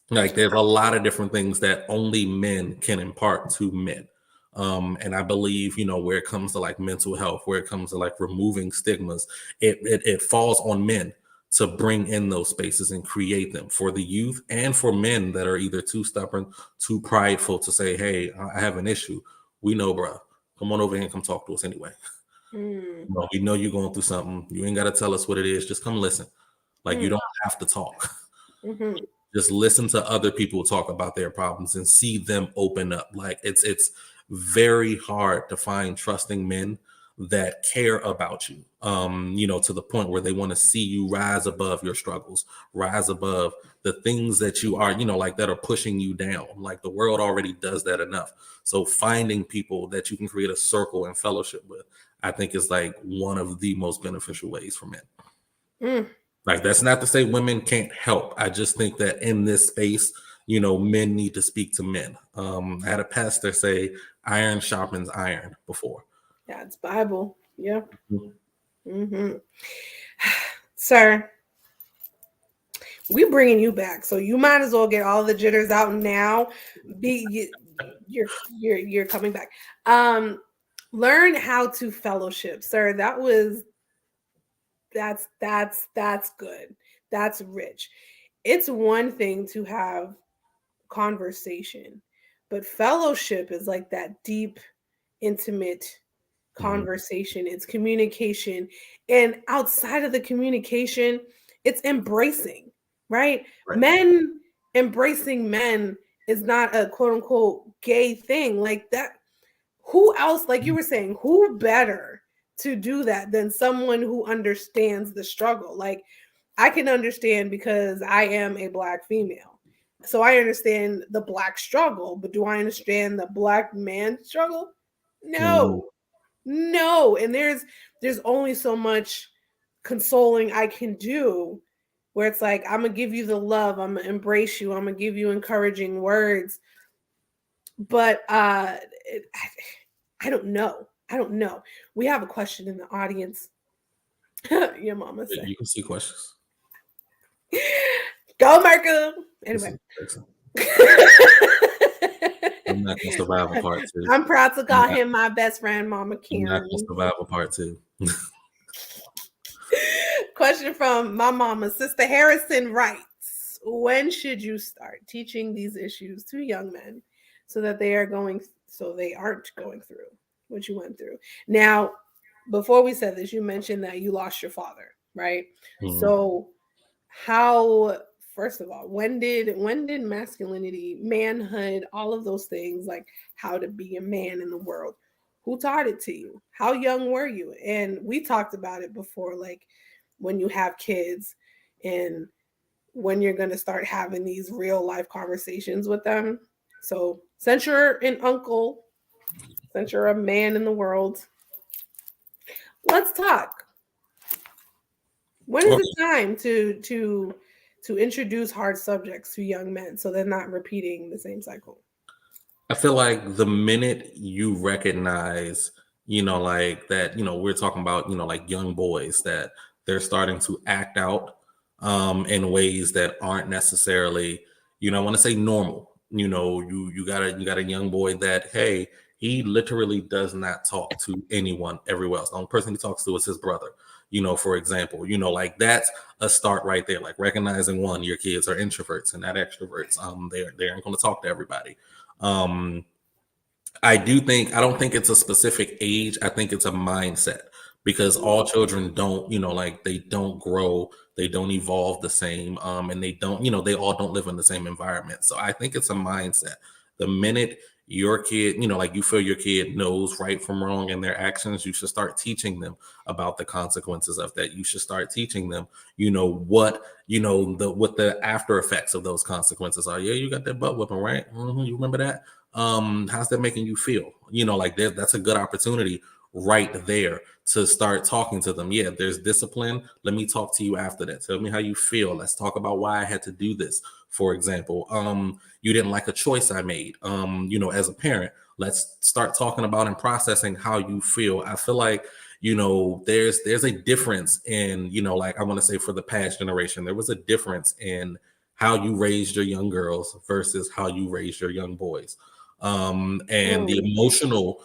Like there's a lot of different things that only men can impart to men. And I believe, where it comes to like mental health, where it comes to like removing stigmas, it falls on men to bring in those spaces and create them for the youth and for men that are either too stubborn, too prideful to say, hey, I have an issue. We know, bro. Come on over here and come talk to us anyway. We know you're going through something. You ain't got to tell us what it is. Just come listen. Like you don't have to talk. Just listen to other people talk about their problems and see them open up. Like it's very hard to find trusting men that care about you, to the point where they want to see you rise above your struggles, rise above the things that you are, like that are pushing you down. Like the world already does that enough. So finding people that you can create a circle and fellowship with, I think is like one of the most beneficial ways for men. Like that's not to say women can't help. I just think that in this space, men need to speak to men. I had a pastor say, "Iron sharpens iron" before. Yeah, it's Bible. Yeah. Mm-hmm. Sir, we bringing you back, so you might as well get all the jitters out now. You're coming back. Learn how to fellowship, sir. That's good. That's rich. It's one thing to have conversation, but fellowship is like that deep, intimate conversation. It's communication, and outside of the communication, it's embracing, right? Men embracing men is not a quote unquote gay thing like that. Who else, like you were saying, who better to do that than someone who understands the struggle? Like I can understand because I am a Black female, so I understand the Black struggle, but do I understand the Black man struggle? No. No, and there's only so much consoling I can do where it's like I'm gonna give you the love, I'm gonna embrace you, I'm gonna give you encouraging words. But I don't know. We have a question in the audience. Your mama said You can see questions. Go, Marco. Anyway. I'm not gonna survive a part two. I'm proud to call him my best friend, Mama Karen. I'm not gonna survive a part two. Question from my mama, Sister Harrison writes, when should you start teaching these issues to young men so that they aren't going through what you went through? Now, before we said this, you mentioned that you lost your father, right? Mm-hmm. So how, first of all, when did masculinity, manhood, all of those things, like how to be a man in the world, who taught it to you? How young were you? And we talked about it before, like when you have kids and when you're going to start having these real life conversations with them. So since you're an uncle, since you're a man in the world, let's talk. When is it time to introduce hard subjects to young men so they're not repeating the same cycle? I feel like the minute you recognize, like that, we're talking about, like young boys that they're starting to act out in ways that aren't necessarily, I want to say normal. You got a young boy that, hey, he literally does not talk to anyone everywhere else. The only person he talks to is his brother. For example, like that's a start right there. Like recognizing one, your kids are introverts and not extroverts. They aren't going to talk to everybody. I don't think it's a specific age. I think it's a mindset, because all children don't, they don't grow, they don't evolve the same. And they don't, they all don't live in the same environment. So I think it's a mindset. The minute your kid, like you feel your kid knows right from wrong in their actions, you should start teaching them about the consequences of that. You should start teaching them, what the after effects of those consequences are. Yeah, you got that butt whipping, right? Mm-hmm, you remember that? How's that making you feel? Like that's a good opportunity right there to start talking to them. Yeah, there's discipline. Let me talk to you after that. Tell me how you feel. Let's talk about why I had to do this. For example, you didn't like a choice I made. As a parent, let's start talking about and processing how you feel. I feel like, there's a difference in, like I want to say for the past generation, there was a difference in how you raised your young girls versus how you raised your young boys. And the emotional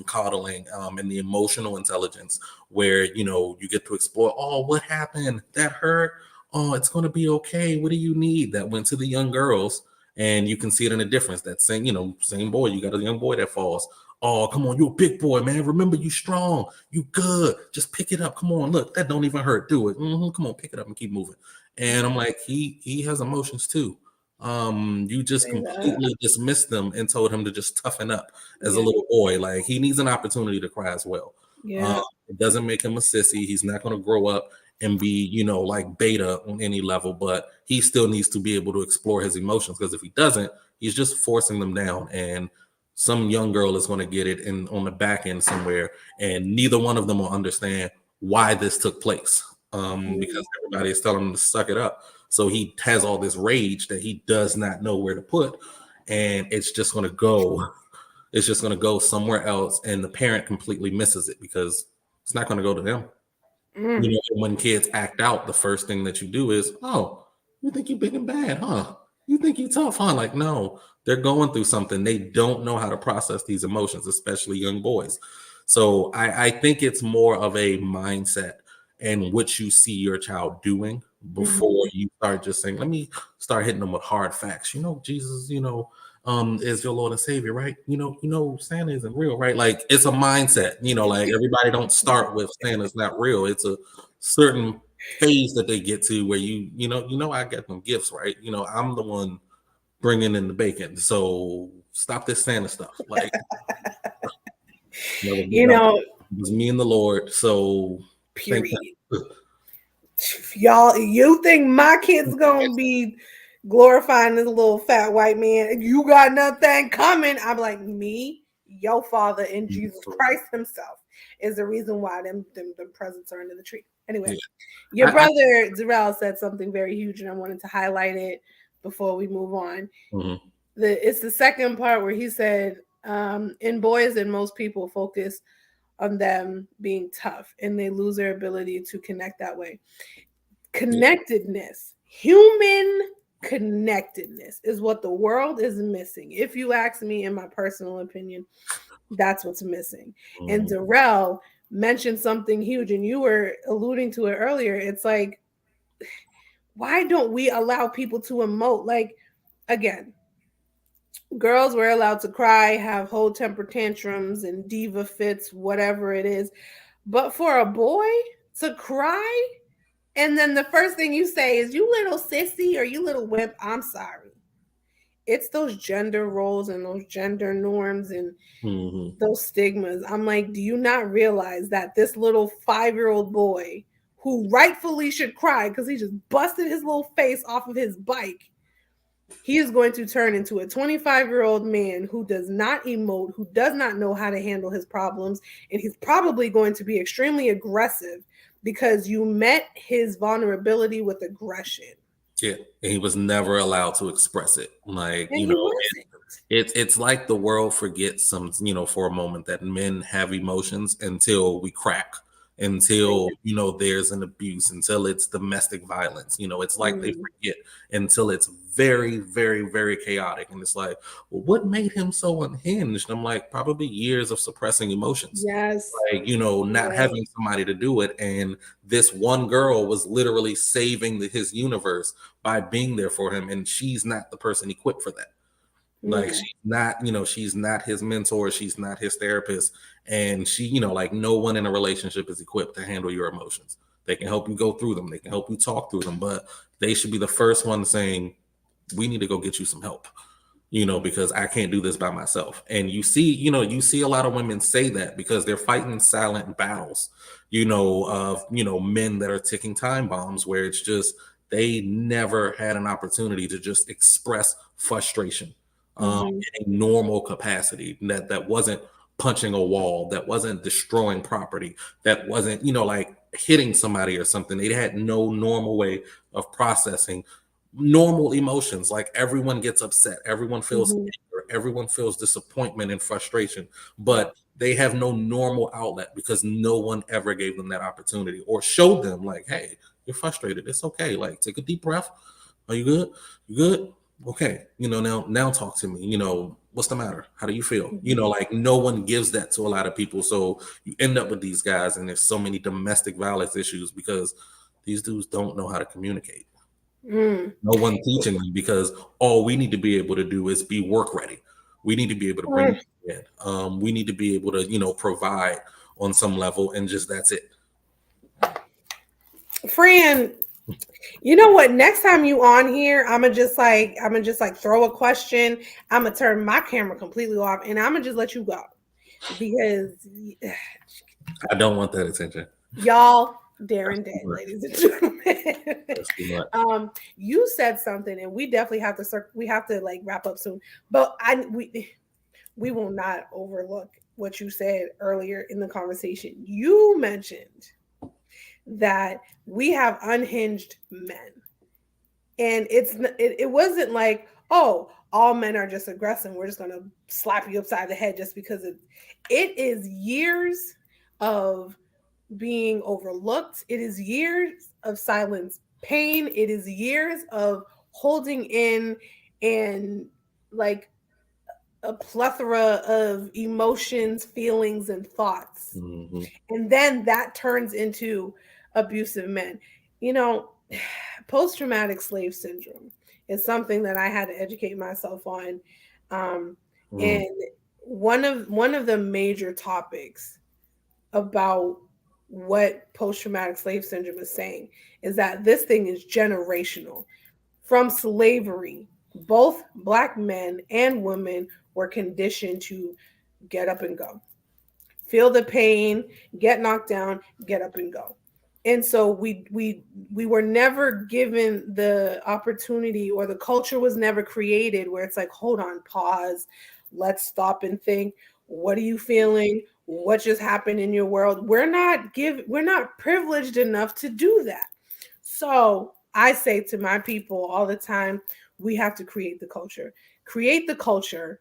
coddling and the emotional intelligence where, you get to explore, oh, what happened? That hurt? Oh, it's going to be okay. What do you need? That went to the young girls, and you can see it in a difference. That same boy, you got a young boy that falls. Oh, come on, you're a big boy, man. Remember, you strong. You good. Just pick it up. Come on, look, that don't even hurt. Do it. Come on, pick it up and keep moving. And I'm like, he has emotions too. you just Say that. completely dismissed them and told him to just toughen up as a Yeah. little boy. Like, he needs an opportunity to cry as well. Yeah. It doesn't make him a sissy. He's not going to grow up and be, like beta on any level, but he still needs to be able to explore his emotions, because if he doesn't, he's just forcing them down. And some young girl is going to get it in on the back end somewhere, and neither one of them will understand why this took place, Mm. because everybody is telling him to suck it up. So he has all this rage that he does not know where to put, and it's just going to go somewhere else, and the parent completely misses it because it's not going to go to them. Mm. When kids act out, the first thing that you do is, oh, you think you big and bad, huh? You think you tough, huh? Like, no, they're going through something. They don't know how to process these emotions, especially young boys. So I think it's more of a mindset and what you see your child doing before Mhm. you start just saying, let me start hitting them with hard facts. Jesus, is your Lord and Savior, right? Santa isn't real, right? Like, it's a mindset, like everybody don't start with Santa's not real. It's a certain phase that they get to where I get them gifts, right? I'm the one bringing in the bacon. So stop this Santa stuff. Like, You know, it was me and the Lord. So thank period. Y'all, you think my kid's gonna be glorifying this little fat white man? You got nothing coming. I'm like, me, your father, and him. Jesus Christ himself is the reason why them presents are under the tree. Anyway, Yeah. your I brother Darrell said something very huge, and I wanted to highlight it before we move on. mhm. It's the second part where he said, in boys and most people focus on them being tough and they lose their ability to connect that way. Yeah. Connectedness, human connectedness is what the world is missing. If you ask me, in my personal opinion, that's what's missing. And Mhm. Darrell mentioned something huge, and you were alluding to it earlier. It's like, why don't we allow people to emote? Like, again, girls were allowed to cry, have whole temper tantrums and diva fits, whatever it is. But for a boy to cry, and then the first thing you say is, you little sissy or you little wimp, I'm sorry. It's those gender roles and those gender norms and Mhm. those stigmas. I'm like, do you not realize that this little 5-year-old boy who rightfully should cry because he just busted his little face off of his bike, he is going to turn into a 25-year-old man who does not emote, who does not know how to handle his problems, and he's probably going to be extremely aggressive because you met his vulnerability with aggression. Yeah, and he was never allowed to express it. Like, And he wasn't. it's like the world forgets for a moment that men have emotions until we crack, until there's an abuse, until it's domestic violence. It's like they Mm. forget until it's very, very, very chaotic. And it's like, well, what made him so unhinged? I'm like, probably years of suppressing emotions. Yes. Like, not Yes. having somebody to do it. And this one girl was literally saving his universe by being there for him. And she's not the person equipped for that. Like, Mm. she's not his mentor, she's not his therapist, and like, no one in a relationship is equipped to handle your emotions. They can help you go through them, they can help you talk through them, but they should be the first one saying, we need to go get you some help, because I can't do this by myself. And you see a lot of women say that because they're fighting silent battles, of, men that are ticking time bombs, where it's just, they never had an opportunity to just express frustration Mhm. in a normal capacity that wasn't punching a wall, that wasn't destroying property, that wasn't, like hitting somebody or something. They had no normal way of processing normal emotions. Like, everyone gets upset, everyone feels Mhm. anger, everyone feels disappointment and frustration, but they have no normal outlet because no one ever gave them that opportunity or showed them, like, hey, you're frustrated, it's okay, like, take a deep breath. Are you good? You good? Okay, now talk to me. What's the matter? How do you feel? Mhm. Like, no one gives that to a lot of people, so you end up with these guys, and there's so many domestic violence issues because these dudes don't know how to communicate. Mm. No one teaching them, because all we need to be able to do is be work ready. We need to be able to bring Mm. in. We need to be able to, provide on some level, and just that's it. Fran, You know what? Next time you on here, I'm gonna just like throw a question. I'm gonna turn my camera completely off, and I'm gonna just let you go because I don't want that attention. y'all, That's Darren too dead, much. ladies and gentlemen. That's too much. You said something, and we definitely have to we have to like wrap up soon. But we will not overlook what you said earlier in the conversation. You mentioned that we have unhinged men, and it wasn't like, oh, all men are just aggressive, we're just going to slap you upside the head just because it is years of being overlooked, it is years of silence pain, it is years of holding in and like a plethora of emotions, feelings, and thoughts, Hmm. and then that turns into abusive men. You know, post traumatic slave syndrome is something that I had to educate myself on, um, Mm. and one of the major topics about what post traumatic slave syndrome is saying is that this thing is generational. From slavery, both black men and women were conditioned to get up and go, feel the pain, get knocked down, get up and go. And so we were never given the opportunity, or the culture was never created where it's like, hold on, pause, let's stop and think. What are you feeling? What just happened in your world? We're not privileged enough to do that. So I say to my people all the time, we have to create the culture. Create the culture,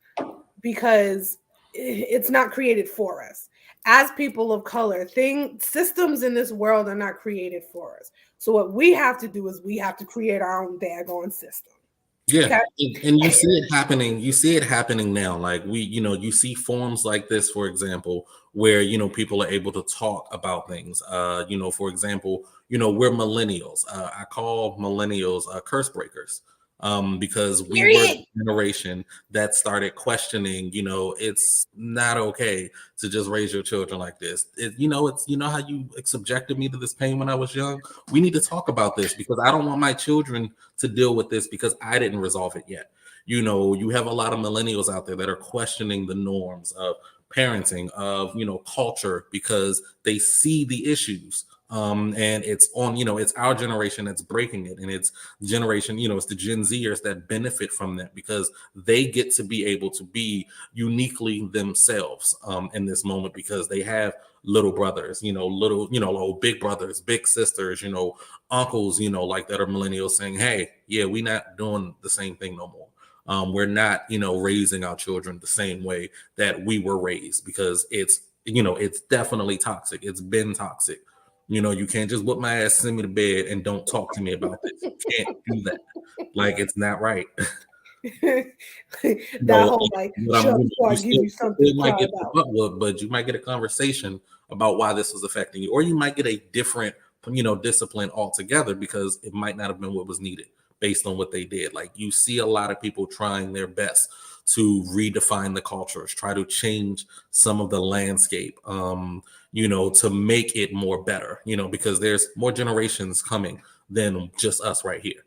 because it's not created for us. As people of color, systems in this world are not created for us. So what we have to do is we have to create our own daggone system. Yeah, Okay. and you see it happening. You see it happening now. Like you see forums like this, for example, where people are able to talk about things. For example, we're millennials. I call millennials curse breakers, because we were the Period. generation that started questioning. It's not okay to just raise your children like this. It's how you subjected me to this pain when I was young. We need to talk about this because I don't want my children to deal with this because I didn't resolve it yet. You have a lot of millennials out there that are questioning the norms of parenting, of culture, because they see the issues. And it's on, it's our generation that's breaking it, and it's generation, it's the Gen Zers that benefit from that because they get to be able to be uniquely themselves in this moment because they have little brothers, little big brothers, big sisters, uncles, like that are millennials saying, hey, yeah, we not doing the same thing no more. We're not, raising our children the same way that we were raised because it's definitely toxic. It's been toxic. You can't just whip my ass, send me to bed, and don't talk to me about this. You can't do that. Like, it's not right. That Like, whole like, what shut I'm, up before I give you you something to still might cry get the about. butt whoop, but you might get a conversation about why this was affecting you, or you might get a different, discipline altogether because it might not have been what was needed based on what they did. Like, you see a lot of people trying their best to redefine the cultures, try to change some of the landscape, to make it more better, because there's more generations coming than just us right here.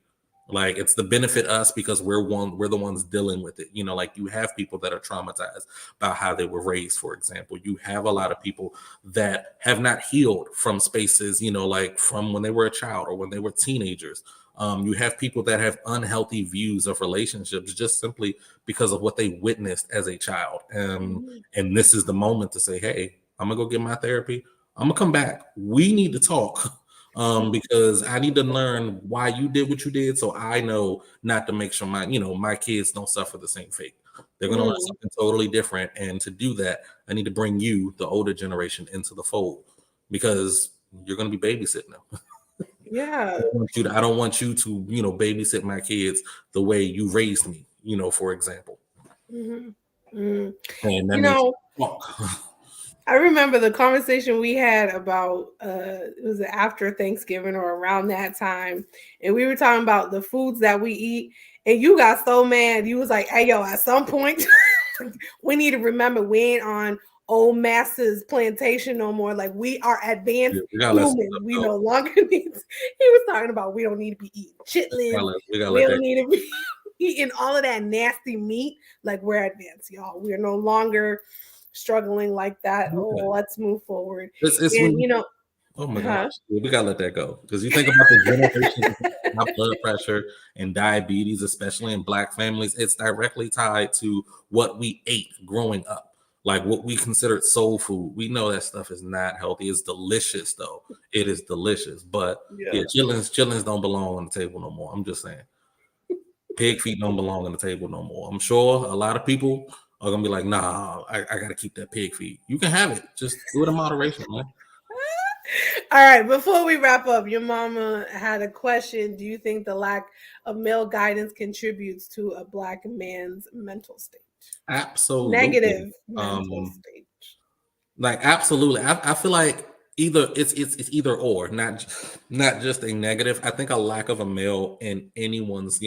Like, it's the benefit us because we're the ones dealing with it. Like, you have people that are traumatized about how they were raised, for example. You have a lot of people that have not healed from spaces, like from when they were a child or when they were teenagers. You have people that have unhealthy views of relationships just simply because of what they witnessed as a child. Mhm. And this is the moment to say, hey, I'm gonna go get my therapy. I'm gonna come back. We need to talk. Because I need to learn why you did what you did, so I know not to make sure my kids don't suffer the same fate. They're gonna learn Mm. something totally different, and to do that, I need to bring you, the older generation, into the fold because you're gonna be babysitting them. Yeah. I don't want you to babysit my kids the way you raised me. For example, Mhm. Mm. and that You means know, talk. I remember the conversation we had about it was after Thanksgiving or around that time, and we were talking about the foods that we eat, and you got so mad. You was like, "Hey, yo, at some point, we need to remember we ain't on old masters plantation no more. Like we are advanced We gotta let some humans. stuff We go. no longer need. He was talking about we don't need to be eating chitlins. We gotta We let don't that. need to be eating all of that nasty meat. Like we're advanced, y'all. We are no longer struggling like that. Oh, let's move forward. It's And when you know, oh my gosh, huh? we gotta let that go because you think about the generations of high blood pressure and diabetes, especially in Black families, it's directly tied to what we ate growing up, like what we considered soul food. We know that stuff is not healthy. It's delicious though. It is delicious, but yeah, Yeah. chillins don't belong on the table no more. I'm just saying, pig feet don't belong on the table no more. I'm sure a lot of people are gonna be like, nah, I gotta keep that pig feet. You can have it, just do it in moderation, man. All right, before we wrap up, your mama had a question. Do you think the lack of male guidance contributes to a Black man's mental state? Absolutely. Negative mental Um, state. like absolutely. I feel like either it's either or, not just a negative. I think a lack of a male in anyone's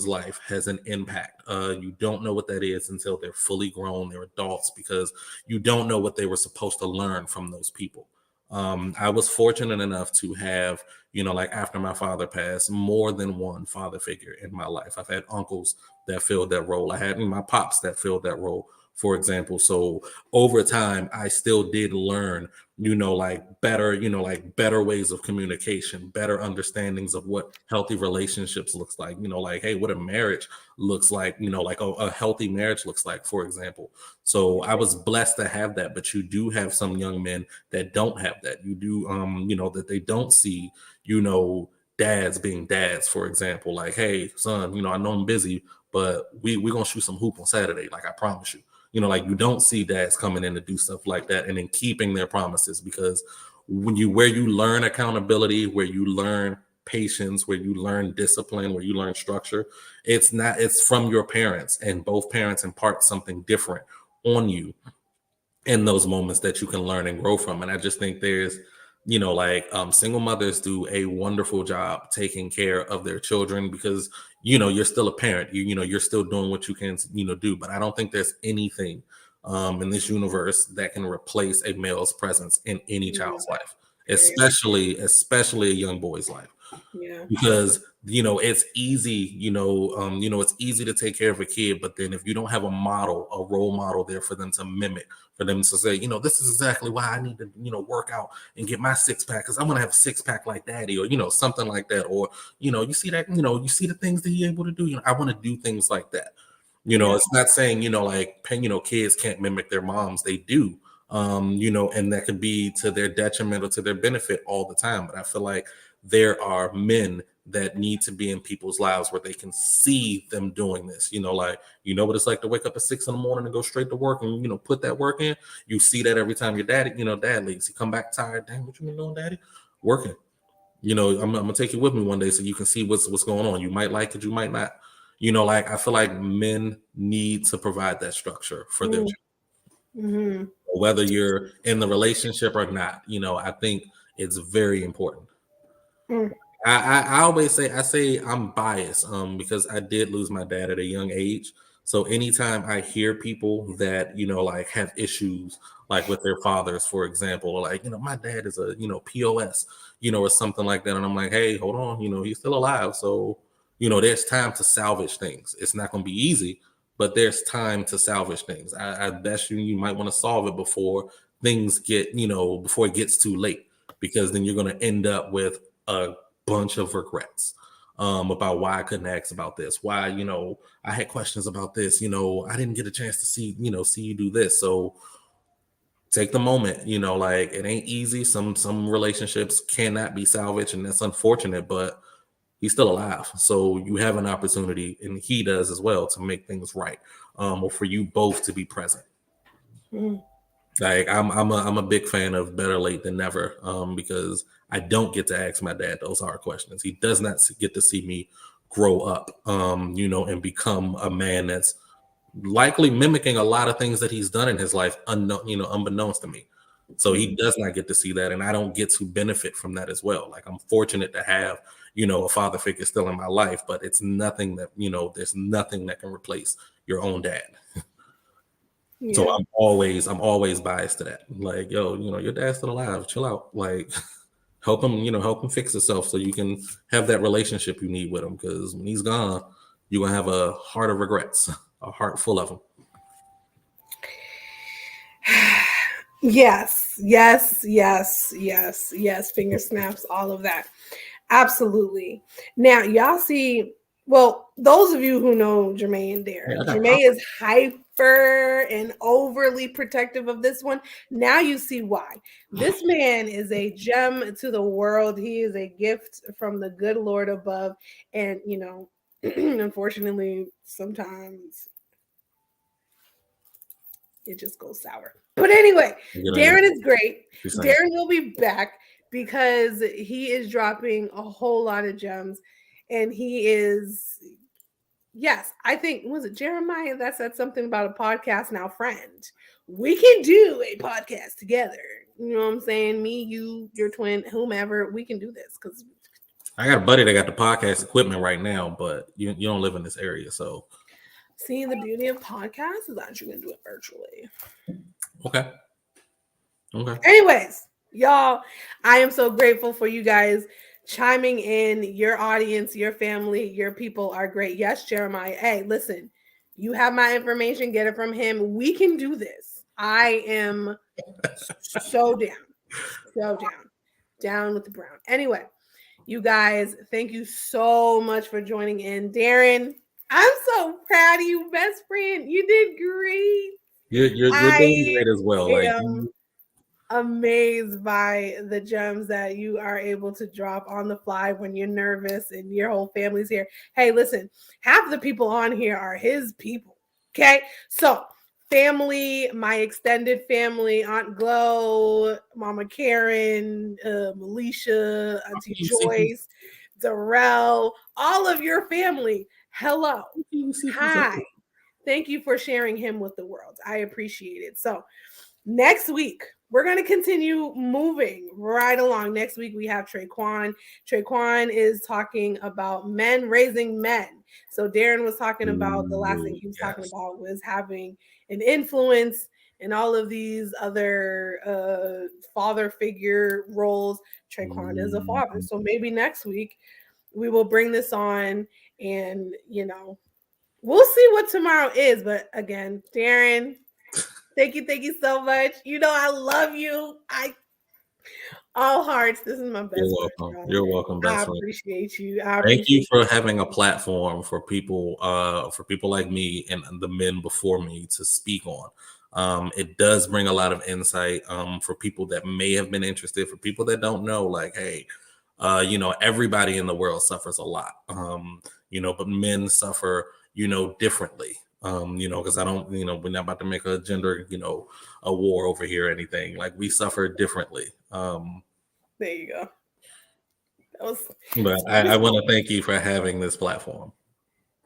life has an impact. You don't know what that is until they're fully grown, they're adults, because you don't know what they were supposed to learn from those people. I was fortunate enough to have, like after my father passed, more than one father figure in my life. I've had uncles that filled that role. I had my pops that filled that role, for example. So over time, I still did learn, like better ways of communication, better understandings of what healthy relationships looks like, like, hey, what a marriage looks like, like a healthy marriage looks like, for example. So I was blessed to have that, but you do have some young men that don't have that. You do, that they don't see, dads being dads, for example. Like, hey, son, I know I'm busy, but we're gonna shoot some hoop on Saturday, like I promise you. Like you don't see dads coming in to do stuff like that and then keeping their promises, because where you learn accountability, where you learn patience, where you learn discipline, where you learn structure, it's from your parents, and both parents impart something different on you in those moments that you can learn and grow from. And I just think there's, single mothers do a wonderful job taking care of their children, because, you're still a parent, you're still doing what you can, do. But I don't think there's anything in this universe that can replace a male's presence in any Yeah, child's life, period. especially a young boy's life, Yeah. because it's easy, it's easy to take care of a kid, but then if you don't have a role model there for them to mimic, for them to say, this is exactly why I need to, work out and get my six-pack, because I'm gonna have a six-pack like daddy, or something like that. Or you see that, you see the things that he's able to do, I want to do things like that. Yeah. It's not saying, like, kids can't mimic their moms. They do. And that could be to their detriment or to their benefit all the time. But I feel like there are men that need to be in people's lives where they can see them doing this. Like, what it's like to wake up at 6 a.m. and go straight to work and, put that work in. You see that every time your dad leaves. He come back tired. Dang, what you been doing, daddy? Working. I'm gonna take you with me one day so you can see what's going on. You might like it, you might not. Like, I feel like men need to provide that structure for their children, Mm-hmm. whether you're in the relationship or not. I think it's very important. Mm. I always say I'm biased because I did lose my dad at a young age. So anytime I hear people that like have issues like with their fathers, for example, or like my dad is a POS, or something like that, and I'm like, hey, hold on, he's still alive, so there's time to salvage things. It's not going to be easy, but there's time to salvage things. I bet you might want to solve it before things get before it gets too late, because then you're going to end up with a bunch of regrets about why I couldn't ask about this, why I had questions about this, I didn't get a chance to see you do this. So take the moment, like, it ain't easy. Some relationships cannot be salvaged, and that's unfortunate, but he's still alive, so you have an opportunity, and he does as well, to make things right, or for you both to be present. Mm. Like, I'm a big fan of better late than never, because I don't get to ask my dad those hard questions. He does not get to see me grow up, and become a man that's likely mimicking a lot of things that he's done in his life, unbeknownst to me. So he does not get to see that, and I don't get to benefit from that as well. Like, I'm fortunate to have, a father figure still in my life, but it's nothing that, there's nothing that can replace your own dad. So Yeah. I'm always biased to that. Like, yo, your dad's still alive. Chill out. Like, help him fix himself so you can have that relationship you need with him. Because when he's gone, you're gonna have a heart of regrets, a heart full of them. Yes. Finger snaps, all of that. Absolutely. Now, y'all see, well, those of you who know Jermaine and Darren, Jermaine is hyper and overly protective of this one. Now you see why. This man is a gem to the world. He is a gift from the good Lord above. And, unfortunately, sometimes it just goes sour. But anyway, Darren is great. Darren will be back because he is dropping a whole lot of gems. And he is, yes, I think, was it Jeremiah that said something about a podcast now, friend? We can do a podcast together. You know what I'm saying? Me, you, your twin, whomever, we can do this because I got a buddy that got the podcast equipment right now, but you don't live in this area, so. See, the beauty of podcasts is that you can do it virtually. Okay. Anyways, y'all, I am so grateful for you guys chiming in. Your audience, your family, your people are great. Yes, Jeremiah. Hey, listen, you have my information. Get it from him. We can do this. I am so down with the brown. Anyway, you guys, thank you so much for joining in. Darren, I'm so proud of you, best friend. You did great. You're doing great as well. Like, amazed by the gems that you are able to drop on the fly when you're nervous and your whole family's here. Hey, listen, half the people on here are his people. Okay, so family, my extended family, Aunt Glow, Mama Karen, Alicia, Auntie Joyce, Darrell, all of your family. Hello. Hi. Thank you for sharing him with the world. I appreciate it. So next week, we're going to continue moving right along. Next week, we have Traquan. Traquan is talking about men raising men. So Darren was talking about, the last thing he was talking about was having an influence in all of these other father figure roles. Traquan is a father. So maybe next week we will bring this on and, we'll see what tomorrow is. But again, Darren, thank you so much. I love you. All hearts. This is my best friend. You're welcome, best friend. I appreciate you. Thank you for having a platform for people like me and the men before me to speak on. It does bring a lot of insight for people that may have been interested, for people that don't know, like, hey, everybody in the world suffers a lot. But men suffer, differently. Because I don't, we're not about to make a gender, a war over here or anything. Like, we suffer differently. There you go. But I want to thank you for having this platform.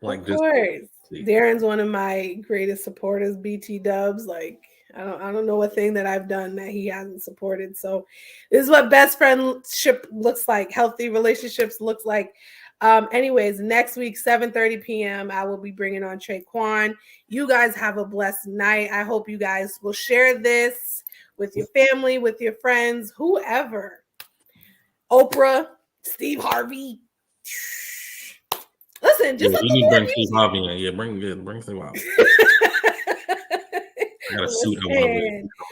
Of course. Darren's one of my greatest supporters, BT Dubs. Like, I don't know a thing that I've done that he hasn't supported. So this is what best friendship looks like. Healthy relationships looks like. Anyways, next week, 7:30 p.m., I will be bringing on Traquan. You guys have a blessed night. I hope you guys will share this with your family, with your friends, whoever. Oprah, Steve Harvey. Listen, just you need to bring Steve Harvey in. Yeah, bring Steve Harvey. I got a suit.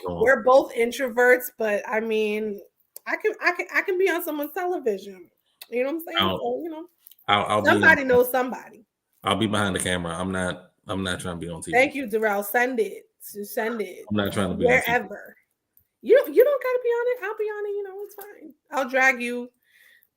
We're both introverts, but I mean, I can be on someone's television. You know what I'm saying? So, somebody knows somebody. I'll be behind the camera. I'm not trying to be on TV. Thank you, Darrell. Send it. I'm not trying to be wherever. On TV. You don't gotta be on it. I'll be on it. It's fine. I'll drag you,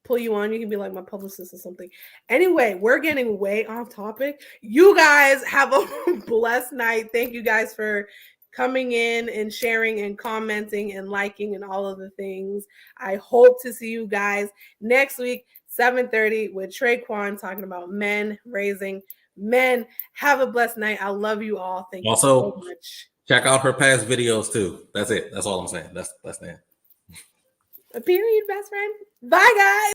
pull you on. You can be like my publicist or something. Anyway, we're getting way off topic. You guys have a blessed night. Thank you guys for coming in and sharing and commenting and liking and all of the things. I hope to see you guys next week, 7:30, with Traquan talking about men raising men. Have a blessed night. I love you all. Thank you so much. Check out her past videos too. That's it. That's all I'm saying. That's that. A period, best friend. Bye, guys.